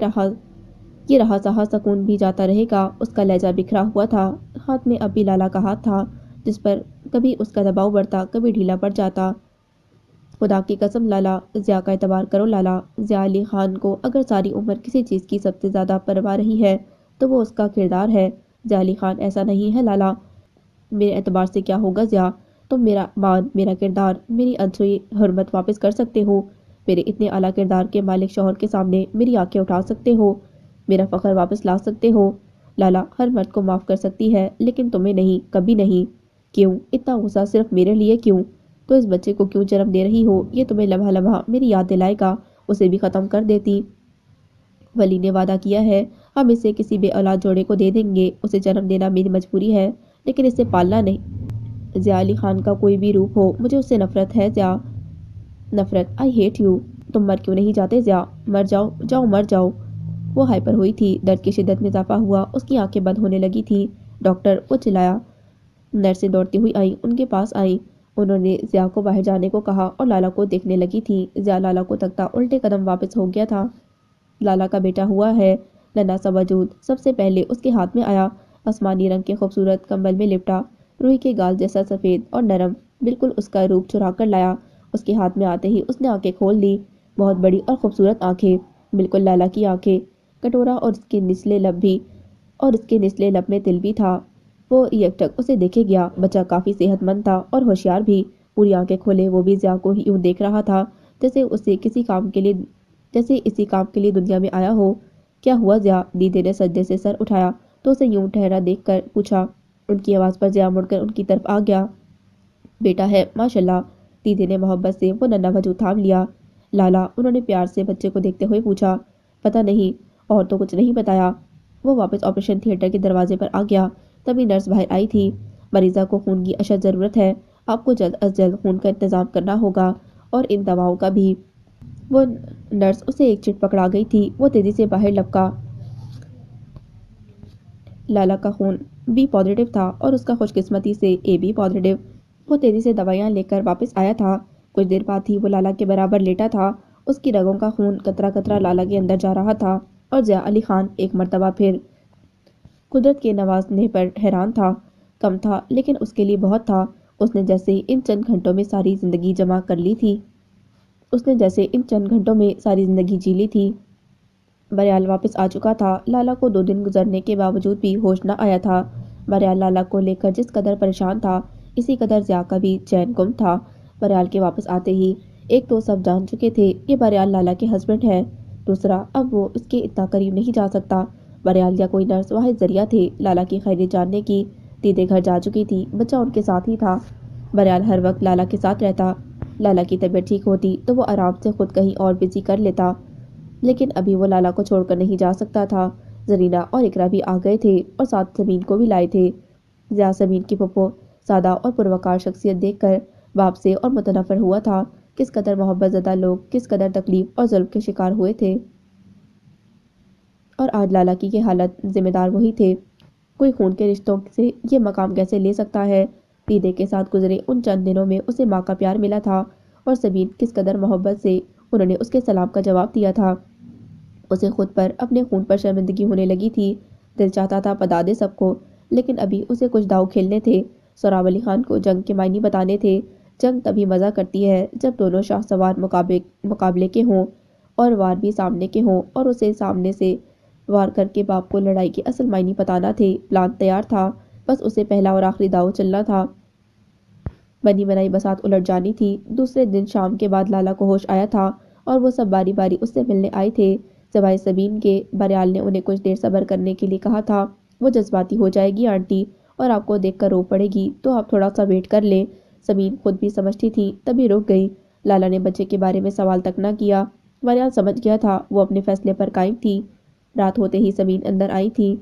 رہا سہا سکون بھی جاتا رہے گا۔ اس کا لہجہ بکھرا ہوا تھا، ہاتھ میں اب بھی لالا کا ہاتھ تھا جس پر کبھی اس کا دباؤ بڑھتا کبھی ڈھیلا پڑ جاتا۔ خدا کی قسم لالا، ضیاء کا اعتبار کرو لالا۔ ضیاء علی خان کو اگر ساری عمر کسی چیز کی سب سے زیادہ پرواہ رہی ہے تو وہ اس کا کردار ہے۔ ضیاء علی خان ایسا نہیں ہے لالا۔ میرے اعتبار سے کیا ہوگا ضیاء؟ تم میرا مان، میرا کردار، میری ادھوری حرمت واپس کر سکتے ہو؟ میرے اتنے اعلیٰ کردار کے مالک شوہر کے سامنے میری آنکھیں اٹھا سکتے ہو؟ میرا فخر واپس لا سکتے ہو؟ لالا ہر مرد کو معاف کر سکتی ہے لیکن تمہیں نہیں، کبھی نہیں۔ کیوں اتنا غصہ صرف میرے لیے کیوں؟ تو اس بچے کو کیوں جنم دے رہی ہو؟ یہ تمہیں لمحہ لمحہ میری یاد دلائے گا، اسے بھی ختم کر دیتی۔ ولی نے وعدہ کیا ہے ہم اسے کسی بے اولاد جوڑے کو دے دیں گے۔ اسے جنم دینا میری مجبوری ہے لیکن اسے پالنا نہیں۔ ضیاء علی خان کا کوئی بھی روپ ہو، مجھے اس سے نفرت ہے ضیاء، نفرت۔ I hate you. تم مر کیوں نہیں جاتے ضیاء؟ مر جاؤ، جاؤ مر جاؤ۔ وہ ہائپر ہوئی تھی، درد کی شدت میں اضافہ ہوا، اس کی آنکھیں بند ہونے لگی تھی۔ ڈاکٹر، وہ چلایا۔ نرسیں دوڑتی ہوئی آئیں، ان کے پاس آئیں۔ انہوں نے ضیاء کو باہر جانے کو کہا اور لالا کو دیکھنے لگی تھی۔ ضیاء لالا کو تکتا الٹے قدم واپس ہو گیا تھا۔ لالا کا بیٹا ہوا ہے، ننھا سا وجود سب سے پہلے اس کے ہاتھ میں آیا۔ آسمانی رنگ کے خوبصورت کمبل میں لپٹا، روئی کے گال جیسا سفید اور نرم، بالکل اس کا روپ چرا کر لایا۔ اس کے ہاتھ میں آتے ہی اس نے آنکھیں کھول دی، بہت بڑی اور خوبصورت آنکھیں، بالکل لالا کی آنکھیں۔ کٹورا اور اس کے نچلے لب بھی، اور اس کے نچلے لب میں تل بھی تھا۔ وہ یکٹک اسے دیکھے گیا۔ بچہ کافی صحت مند تھا اور ہوشیار بھی، پوری آنکھیں کھولے وہ بھی ضیاء کو یوں دیکھ رہا تھا جیسے اسی کام کے لیے دنیا میں آیا ہو۔ کیا ہوا ضیاء؟ دیدے نے سجدے سے سر اٹھایا تو اسے یوں ٹھہرا دیکھ کر پوچھا۔ ان کی آواز پر ضیاء مڑ کر ان کی طرف آ گیا۔ بیٹا ہے ماشاءاللہ۔ دیدے نے محبت سے وہ ننھا وجود تھام لیا۔ لالا، انہوں نے پیار سے بچے کو دیکھتے ہوئے پوچھا۔ پتہ نہیں، اور تو کچھ نہیں بتایا۔ وہ واپس آپریشن تھیٹر کے دروازے پر آ گیا۔ تبھی نرس باہر آئی تھی۔ مریضہ کو خون کی اشد ضرورت ہے، آپ کو جلد از جلد خون کا انتظام کرنا ہوگا اور ان دواؤں کا بھی۔ وہ نرس اسے ایک چٹ پکڑا گئی تھی، وہ تیزی سے باہر لپکا۔ لالا کا خون بی پازیٹیو تھا اور اس کا خوش قسمتی سے اے بی پازیٹیو۔ وہ تیزی سے دوائیاں لے کر واپس آیا تھا۔ کچھ دیر بعد ہی وہ لالا کے برابر لیٹا تھا، اس کی رگوں کا خون قطرہ قطرہ لالا کے اندر جا رہا تھا اور ضیاء علی خان ایک مرتبہ پھر قدرت کے نوازنے پر حیران تھا۔ کم تھا لیکن اس کے لیے بہت تھا۔ اس نے جیسے ان چند گھنٹوں میں ساری زندگی جمع کر لی تھی۔ جی لی تھی۔ بریال واپس آ چکا تھا۔ لالا کو 2 دن گزرنے کے باوجود بھی ہوش نہ آیا تھا۔ بریال لالا کو لے کر جس قدر پریشان تھا، اسی قدر ضیاء کا بھی چین گم تھا۔ بریال کے واپس آتے ہی ایک تو سب جان چکے تھے کہ بریال لالا کے ہسبینڈ ہے، دوسرا اب وہ اس کے اتنا قریب نہیں جا سکتا۔ بریال یا کوئی نرس واحد ذریعہ تھے لالا کی خیریت جاننے کی۔ دیدے گھر جا چکی تھی، بچہ ان کے ساتھ ہی تھا۔ بریال ہر وقت لالا کے ساتھ رہتا۔ لالا کی طبیعت ٹھیک ہوتی تو وہ آرام سے خود کہیں اور بزی کر لیتا، لیکن ابھی وہ لالا کو چھوڑ کر نہیں جا سکتا تھا۔ زرینہ اور اقرا بھی آ گئے تھے اور ساتھ سمین کو بھی لائے تھے۔ ضیاء سمین کی پھپھو سادہ اور پروقار شخصیت دیکھ کر باپ سے اور متنفر ہوا تھا۔ کس قدر محبت زدہ لوگ کس قدر تکلیف اور ظلم کے شکار ہوئے تھے، اور آج لالا کی یہ حالت، ذمہ دار وہی تھے۔ کوئی خون کے رشتوں سے یہ مقام کیسے لے سکتا ہے؟ دیدے کے ساتھ گزرے ان چند دنوں میں اسے ماں کا پیار ملا تھا، اور سمین کس قدر محبت سے انہوں نے اس کے سلام کا جواب دیا تھا۔ اسے خود پر، اپنے خون پر شرمندگی ہونے لگی تھی۔ دل چاہتا تھا بتا دے سب کو، لیکن ابھی اسے کچھ داؤ کھیلنے تھے۔ سہراب علی خان کو جنگ کے معنی بتانے تھے۔ جنگ تبھی مزہ کرتی ہے جب دونوں شاہ سوار مقابلے کے ہوں اور وار بھی سامنے کے ہوں، اور اسے سامنے سے وار کر کے باپ کو لڑائی کے اصل معنی بتانا تھے۔ پلان تیار تھا، بس اسے پہلا اور آخری داؤ چلنا تھا۔ بنی بنائی بساط الٹ جانی تھی۔ دوسرے دن شام کے بعد لالا کو ہوش آیا تھا اور وہ سب باری باری اس سے ملنے آئے تھے، سوائے سمین کے۔ بریال نے انہیں کچھ دیر صبر کرنے کے لیے کہا تھا۔ وہ جذباتی ہو جائے گی آنٹی، اور آپ کو دیکھ کر رو پڑے گی، تو آپ تھوڑا سا ویٹ کر لیں۔ سمین خود بھی سمجھتی تھی، تبھی رک گئی۔ لالا نے بچے کے بارے میں سوال تک نہ کیا۔ بریال سمجھ گیا تھا، وہ اپنے فیصلے پر قائم تھی۔ رات ہوتے ہی سمین اندر آئی تھی۔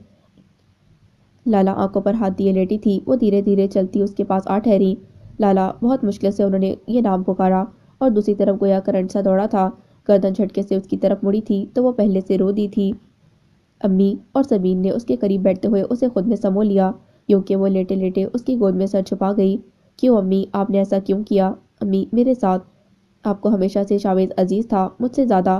لالا آنکھوں پر ہاتھ دیے لیٹی تھی، وہ دھیرے دھیرے چلتی اس کے پاس آ ٹھہری۔ لالا، بہت مشکل سے انہوں نے یہ نام پکارا، اور دوسری طرف گویا کرنٹ سا دوڑا تھا۔ گردن جھٹکے سے اس کی طرف مڑی تھی تو وہ پہلے سے رو دی تھی۔ امی، اور سمین نے اس کے قریب بیٹھتے ہوئے اسے خود میں سمو لیا، یوں کہ وہ لیٹے لیٹے اس کی گود میں سر چھپا گئی۔ کیوں امی، آپ نے ایسا کیوں کیا؟ امی، میرے ساتھ آپ کو ہمیشہ سے شاویز عزیز تھا، مجھ سے زیادہ۔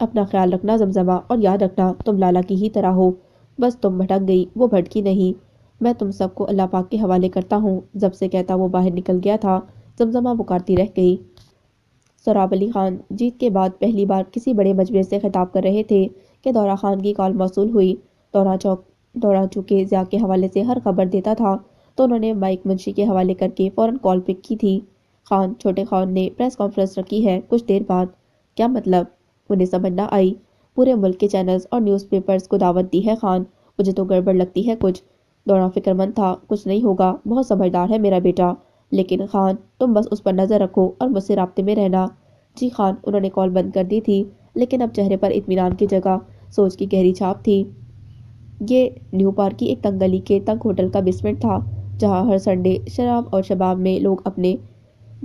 اپنا خیال رکھنا زمزمہ، اور یاد رکھنا تم لالا کی ہی طرح ہو، بس تم بھٹک گئی، وہ بھٹکی نہیں۔ میں تم سب کو اللہ پاک کے حوالے کرتا ہوں۔ جب سے کہتا وہ باہر نکل گیا تھا، زمزمہ پکارتی رہ گئی۔ سراب علی خان جیت کے بعد پہلی بار کسی بڑے مجمع سے خطاب کر رہے تھے کہ دورہ خان کی کال موصول ہوئی۔ دورہ چونکہ ضیاء کے حوالے سے ہر خبر دیتا تھا تو انہوں نے مائک منشی کے حوالے کر کے فوراً کال پک کی تھی۔ خان چھوٹے خان نے پریس کانفرنس رکھی ہے کچھ دیر بعد۔ کیا مطلب؟ انہیں سمجھ نہ آئی۔ پورے ملک کے چینلز اور نیوز پیپرز کو دعوت دی ہے خان، مجھے تو گڑبڑ لگتی ہے کچھ۔ دورہ فکر مند تھا، کچھ نہیں ہوگا، بہت سمجھدار ہے میرا بیٹا، لیکن خان تم بس اس پر نظر رکھو اور مجھ سے رابطے میں رہنا۔ جی خان۔ انہوں نے کال بند کر دی تھی، لیکن اب چہرے پر اطمینان کی جگہ سوچ کی گہری چھاپ تھی۔ یہ نیو پارک کی ایک تنگ گلی کے تنگ ہوٹل کا بیسمنٹ تھا، جہاں ہر سنڈے شراب اور شباب میں لوگ اپنے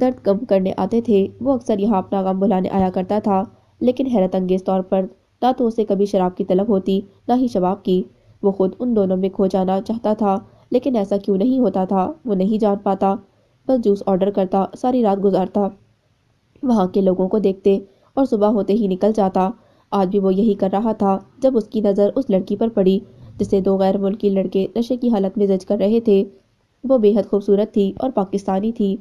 درد کم کرنے آتے تھے۔ وہ اکثر یہاں اپنا غم بھلانے آیا کرتا تھا، لیکن حیرت انگیز طور پر نہ تو اسے کبھی شراب کی طلب ہوتی نہ ہی شباب کی۔ وہ خود ان دونوں میں کھو جانا چاہتا تھا، لیکن ایسا کیوں نہیں ہوتا تھا وہ نہیں جان پاتا۔ بس جوس آرڈر کرتا، ساری رات گزارتا وہاں کے لوگوں کو دیکھتے اور صبح ہوتے ہی نکل جاتا۔ آج بھی وہ یہی کر رہا تھا جب اس کی نظر اس لڑکی پر پڑی جسے دو غیر ملکی لڑکے نشے کی حالت میں زج کر رہے تھے۔ وہ بے حد خوبصورت تھی اور پاکستانی تھی،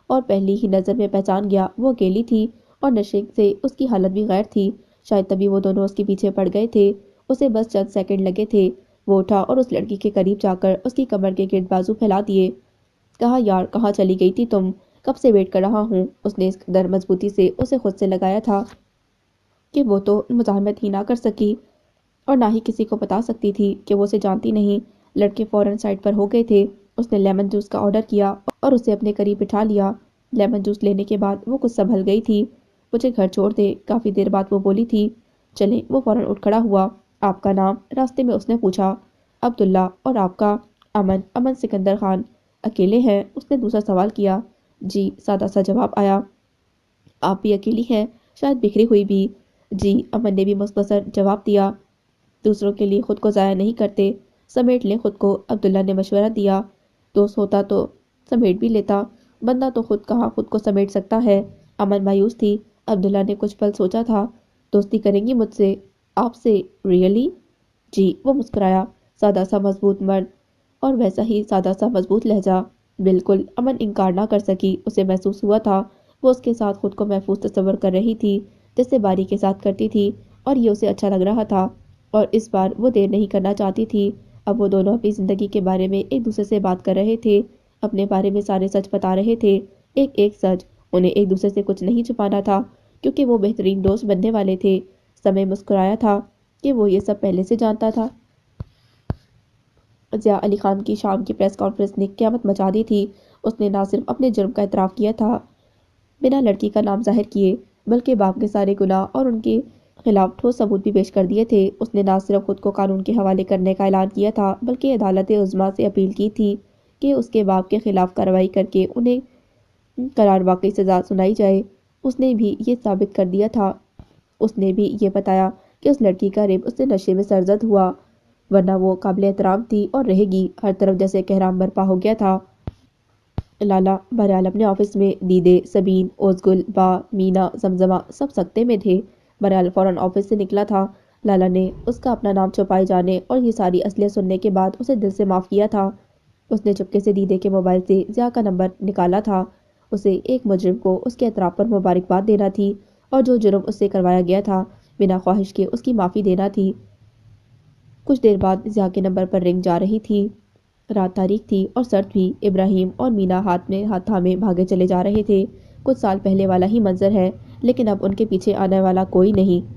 اور پہلی ہی نظر میں پہچان گیا وہ اکیلی تھی اور نشے سے اس کی حالت بھی غیر تھی۔ شاید تبھی وہ دونوں اس کے پیچھے پڑ گئے تھے۔ اسے بس چند سیکنڈ لگے تھے۔ وہ اٹھا اور اس لڑکی کے قریب جا کر اس کی کمر کے گرد بازو پھیلا دیے۔ کہا یار کہاں چلی گئی تھی تم؟ کب سے ویٹ کر رہا ہوں۔ اس نے اس قدر مضبوطی سے اسے خود سے لگایا تھا کہ وہ تو مزاحمت ہی نہ کر سکی اور نہ ہی کسی کو بتا سکتی تھی کہ وہ اسے جانتی نہیں۔ لڑکے فوراً سائڈ پر ہو گئے تھے۔ اس نے لیمن جوس کا آرڈر کیا اور اسے اپنے قریب بٹھا لیا۔ لیمن جوس لینے کے بعد وہ کچھ سنبھل گئی تھی۔ مجھے گھر چھوڑ دے، کافی دیر بعد وہ بولی تھی۔ چلیں۔ وہ فوراً اٹھ کھڑا ہوا۔ آپ کا نام؟ راستے میں اس نے پوچھا۔ عبداللہ۔ اور آپ کا؟ امن۔ امن سکندر خان۔ اکیلے ہیں؟ اس نے دوسرا سوال کیا۔ جی، سادہ سا جواب آیا۔ آپ بھی اکیلی ہیں؟ شاید بکھری ہوئی بھی۔ جی، امن نے بھی مختصر جواب دیا۔ دوسروں کے لیے خود کو ضائع نہیں کرتے، سمیٹ لیں خود کو، عبداللہ نے مشورہ دیا۔ دوست ہوتا تو سمیٹ بھی لیتا، بندہ تو خود کہاں خود کو سمیٹ سکتا ہے۔ امن مایوس تھی۔ عبداللہ نے کچھ پل سوچا تھا۔ دوستی کریں گی مجھ سے؟ آپ سے؟ ریئلی؟ جی۔ وہ مسکرایا۔ سادہ سا مضبوط مرد اور ویسا ہی سادہ سا مضبوط لہجہ۔ بالکل۔ امن انکار نہ کر سکی۔ اسے محسوس ہوا تھا وہ اس کے ساتھ خود کو محفوظ تصور کر رہی تھی جیسے باری کے ساتھ کرتی تھی، اور یہ اسے اچھا لگ رہا تھا، اور اس بار وہ دیر نہیں کرنا چاہتی تھی۔ اب وہ دونوں اپنی زندگی کے بارے میں ایک دوسرے سے بات کر رہے تھے، اپنے بارے میں سارے سچ بتا رہے تھے، ایک ایک سچ۔ انہیں ایک دوسرے سے کچھ نہیں چھپانا تھا کیونکہ وہ بہترین دوست بننے والے تھے۔ سمے مسکرایا تھا کہ وہ یہ سب پہلے سے جانتا تھا۔ ضیاء علی خان کی شام کی پریس کانفرنس نے قیامت مچا دی تھی۔ اس نے نہ صرف اپنے جرم کا اعتراف کیا تھا بنا لڑکی کا نام ظاہر کیے، بلکہ باپ کے سارے گناہ اور ان کے خلاف ٹھوس ثبوت بھی پیش کر دیے تھے۔ اس نے نہ صرف خود کو قانون کے حوالے کرنے کا اعلان کیا تھا بلکہ عدالت عظمیٰ سے اپیل کی تھی کہ اس کے باپ کے خلاف کارروائی کر کے انہیں قرار واقعی سزا سنائی جائے۔ اس نے بھی یہ ثابت کر دیا تھا، اس نے بھی یہ بتایا کہ اس لڑکی کا ریپ اس سے نشے میں سرزد ہوا، ورنہ وہ قابل احترام تھی اور رہے گی۔ ہر طرف جیسے کہرام برپا ہو گیا تھا۔ لالا بہرحال اپنے آفس میں، دیدے، سبین، اوزگل، با، مینا، زمزمہ سب سکتے میں تھے۔ بہرحال فوراً آفس سے نکلا تھا۔ لالا نے اس کا اپنا نام چھپائے جانے اور یہ ساری اصلیت سننے کے بعد اسے دل سے معاف کیا تھا۔ اس نے چپکے سے دیدے کے موبائل سے ضیاء کا نمبر نکالا تھا۔ اسے ایک مجرم کو اس کے اعتراف پر مبارکباد دینا تھی اور جو جرم اس سے کروایا گیا تھا بنا خواہش کے اس کی معافی دینا تھی۔ کچھ دیر بعد ضیاء کے نمبر پر رنگ جا رہی تھی۔ رات تاریک تھی اور سرد بھی۔ ابراہیم اور مینا ہاتھ میں ہاتھ تھامے بھاگے چلے جا رہے تھے۔ کچھ سال پہلے والا ہی منظر ہے، لیکن اب ان کے پیچھے آنے والا کوئی نہیں۔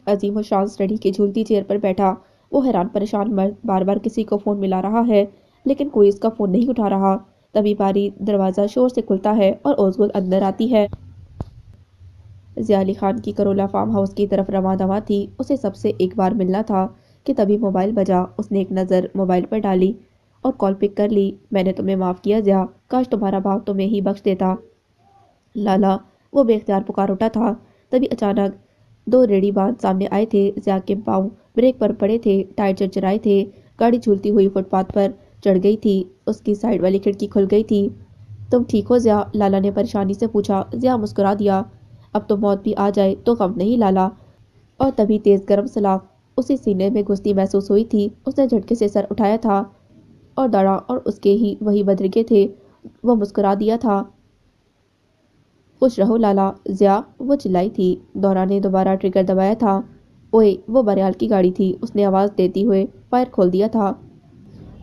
عظیم الشان اسٹڈی کی جھولتی چیئر پر بیٹھا وہ حیران پریشان مرد بار بار کسی کو فون ملا رہا ہے، لیکن کوئی اس کا فون نہیں اٹھا رہا۔ تبھی باری دروازہ شور سے کھلتا ہے اور اوزگل اندر آتی ہے۔ ضیاء علی خان کی کرولا فارم ہاؤس کی طرف رواں دواں تھی۔ اسے سب سے ایک بار ملنا تھا کہ تبھی موبائل بجا۔ اس نے ایک نظر موبائل پر ڈالی اور کال پک کر لی۔ میں نے تمہیں معاف کیا ضیاء، کاش تمہارا باپ تمہیں ہی بخش دیتا۔ لالا۔ وہ بے اختیار پکار اٹھا تھا۔ تبھی اچانک دو ریڑھی باندھ سامنے آئے تھے۔ ضیاء کے پاؤں بریک پر پڑے تھے، ٹائر چرچرائے تھے۔ گاڑی جھولتی ہوئی فٹ پاتھ پر چڑھ گئی تھی۔ اس کی سائیڈ والی کھڑکی کھل گئی تھی۔ تم ٹھیک ہو ضیاء؟ لالا نے پریشانی سے پوچھا۔ ضیاء مسکرا دیا۔ اب تو موت بھی آ جائے تو غم نہیں لالا، اور تبھی تیز گرم سلاخ اسی سینے میں گھستی محسوس ہوئی تھی۔ اس نے جھٹکے سے سر اٹھایا تھا اور دوڑا اور اس کے ہی وہی بدرگے تھے۔ وہ مسکرا دیا تھا۔ خوش رہو لالا ضیا، وہ چلائی تھی۔ دورا نے دوبارہ ٹریگر دبایا تھا۔ اوئے وہ بریال کی گاڑی تھی۔ اس نے آواز دیتی ہوئے فائر کھول دیا تھا۔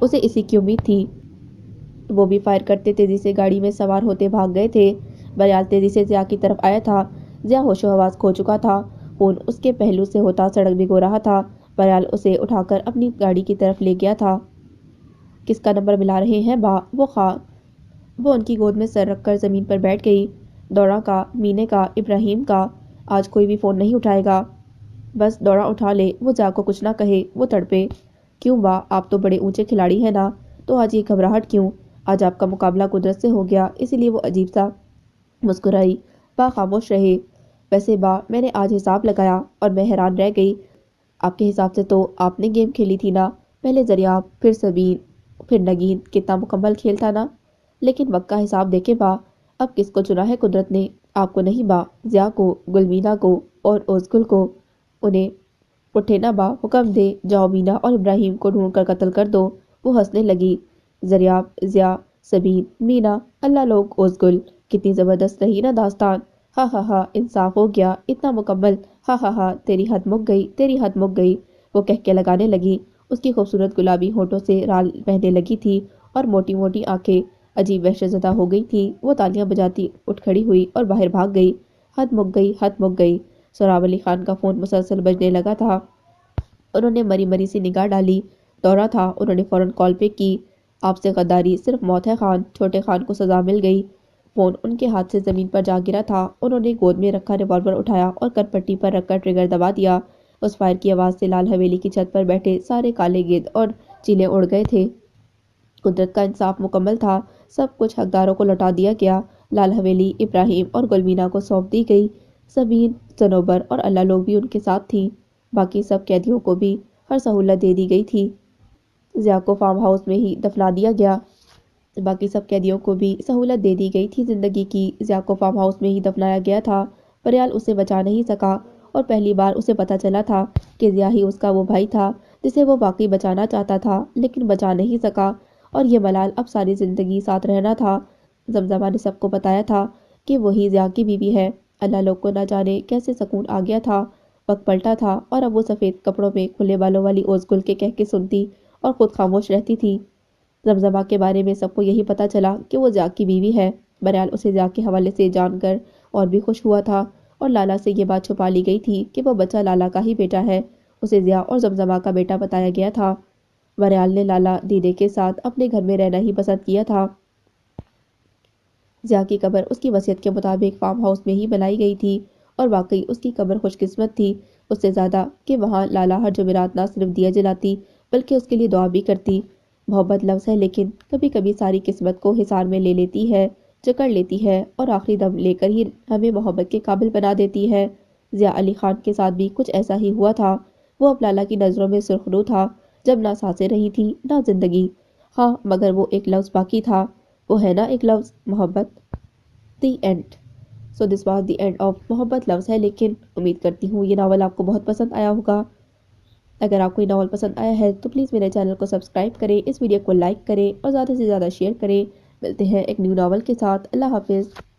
اسے اسی کی امید تھی۔ وہ بھی فائر کرتے تیزی سے گاڑی میں سوار ہوتے بھاگ گئے تھے۔ بریال تیزی سے ضیا کی طرف آیا تھا۔ ضیا ہوش و حواس کھو چکا تھا۔ خون اس کے پہلو سے ہوتا سڑک بھگو رہا تھا۔ بریال اسے اٹھا کر اپنی گاڑی کی طرف لے گیا تھا۔ کس کا نمبر ملا رہے ہیں با؟ وہ ان کی گود میں سر رکھ کر زمین پر بیٹھ گئی۔ دورا کا، مینے کا، ابراہیم کا۔ آج کوئی بھی فون نہیں اٹھائے گا۔ بس دورا اٹھا لے، وہ ضیا کو کچھ نہ کہے۔ وہ تڑپے۔ کیوں با، آپ تو بڑے اونچے کھلاڑی ہیں نا، تو آج یہ گھبراہٹ کیوں؟ آج آپ کا مقابلہ قدرت سے ہو گیا، اسی لیے وہ عجیب سا مسکرائی۔ با خاموش رہے۔ ویسے با، میں نے آج حساب لگایا اور میں حیران رہ گئی۔ آپ کے حساب سے تو آپ نے گیم کھیلی تھی نا، پہلے ضریاب، پھر سبین، پھر نگین، کتنا مکمل کھیل تھا نا۔ لیکن وقت کا حساب دیکھے با، اب کس کو چنا ہے قدرت نے؟ آپ کو نہیں با، ضیا کو، گلمینا کو اور اوزگل کو۔ انہیں اٹھے نا با، حکم دے، جاؤ مینا اور ابراہیم کو ڈھونڈ کر قتل کر دو۔ وہ ہنسنے لگی۔ ضریاب، ضیا، سبین، مینا، اللہ لوگ، اوزگل، کتنی زبردست رہی نا داستان۔ ہاں ہاں ہاں، انصاف ہو گیا، اتنا مکمل۔ ہاں ہاں ہاں، تیری حد مک گئی، تیری حد مک گئی۔ وہ کہہ کے لگانے لگی۔ اس کی خوبصورت گلابی ہونٹوں سے رال بہنے لگی تھی اور موٹی موٹی آنکھیں عجیب وحشت زدہ ہو گئی تھی۔ وہ تالیاں بجاتی اٹھ کھڑی ہوئی اور باہر بھاگ گئی۔ حد مک گئی، حد مک گئی۔ سہراب علی خان کا فون مسلسل بجنے لگا تھا۔ انہوں نے مری مری سی نگاہ ڈالی۔ دورا تھا۔ انہوں نے فوراً کال پہ کی۔ آپ سے غداری صرف موت ہے خان، چھوٹے خان کو سزا مل گئی۔ فون ان کے ہاتھ سے زمین پر جا گرا تھا۔ انہوں نے گود میں رکھا ریوالور اٹھایا اور کن پٹی پر رکھ کر ٹریگر دبا دیا۔ اس فائر کی آواز سے لال حویلی کی چھت پر بیٹھے سارے کالے گیدڑ اور چیلے اڑ گئے تھے۔ قدرت کا انصاف مکمل تھا۔ سب کچھ حقداروں کو لوٹا دیا گیا۔ لال حویلی ابراہیم اور گلمینا کو سونپ دی گئی۔ سبین، صنوبر اور اللہ لوگ بھی ان کے ساتھ تھیں۔ باقی سب قیدیوں کو بھی ہر سہولت دے دی گئی تھی۔ ضیا کو فارم ہاؤس میں ہی دفنا دیا گیا۔ باقی سب قیدیوں کو بھی سہولت دے دی گئی تھی زندگی کی۔ ضیا کو فارم ہاؤس میں ہی دفنایا گیا تھا۔ بریال اسے بچا نہیں سکا اور پہلی بار اسے پتہ چلا تھا کہ ضیا ہی اس کا وہ بھائی تھا جسے وہ واقعی بچانا چاہتا تھا لیکن بچا نہیں سکا، اور یہ ملال اب ساری زندگی ساتھ رہنا تھا۔ زمزمہ نے سب کو بتایا تھا کہ وہی ضیا کی بیوی ہے۔ اللہ لوگ کو نہ جانے کیسے سکون آ گیا تھا۔ وقت پلٹا تھا اور اب وہ سفید کپڑوں میں کھلے بالوں والی اوزگل کے کہکے سنتی اور خود خاموش رہتی تھی۔ زمزمہ کے بارے میں سب کو یہی پتہ چلا کہ وہ ضیا کی بیوی ہے۔ بریال اسے ضیا کے حوالے سے جان کر اور بھی خوش ہوا تھا، اور لالا سے یہ بات چھپا لی گئی تھی کہ وہ بچہ لالا کا ہی بیٹا ہے۔ اسے ضیا اور زمزمہ کا بیٹا بتایا گیا تھا۔ بریال نے لالا دیدے کے ساتھ اپنے گھر میں رہنا ہی پسند کیا تھا۔ ضیا کی قبر اس کی وصیت کے مطابق فارم ہاؤس میں ہی بنائی گئی تھی، اور واقعی اس کی قبر خوش قسمت تھی اس سے زیادہ کہ وہاں لالا ہر جمعرات نہ صرف دیا جلاتی بلکہ اس کے لیے دعا بھی کرتی۔ محبت لفظ ہے لیکن کبھی کبھی ساری قسمت کو حصار میں لے لیتی ہے، جکڑ لیتی ہے اور آخری دم لے کر ہی ہمیں محبت کے قابل بنا دیتی ہے۔ ضیا علی خان کے ساتھ بھی کچھ ایسا ہی ہوا تھا۔ وہ اب لالا کی نظروں میں سرخرو تھا، جب نہ سانسیں رہی تھی نہ زندگی۔ ہاں، مگر وہ ایک لفظ باقی تھا، وہ ہے نا ایک لفظ، محبت۔ The end. So this was the end of محبت لفظ ہے لیکن۔ امید کرتی ہوں یہ ناول آپ کو بہت پسند آیا ہوگا۔ اگر آپ کو یہ ناول پسند آیا ہے تو پلیز میرے چینل کو سبسکرائب کریں، اس ویڈیو کو لائک کریں اور زیادہ سے زیادہ شیئر کریں۔ ملتے ہیں ایک نیو ناول کے ساتھ۔ اللہ حافظ۔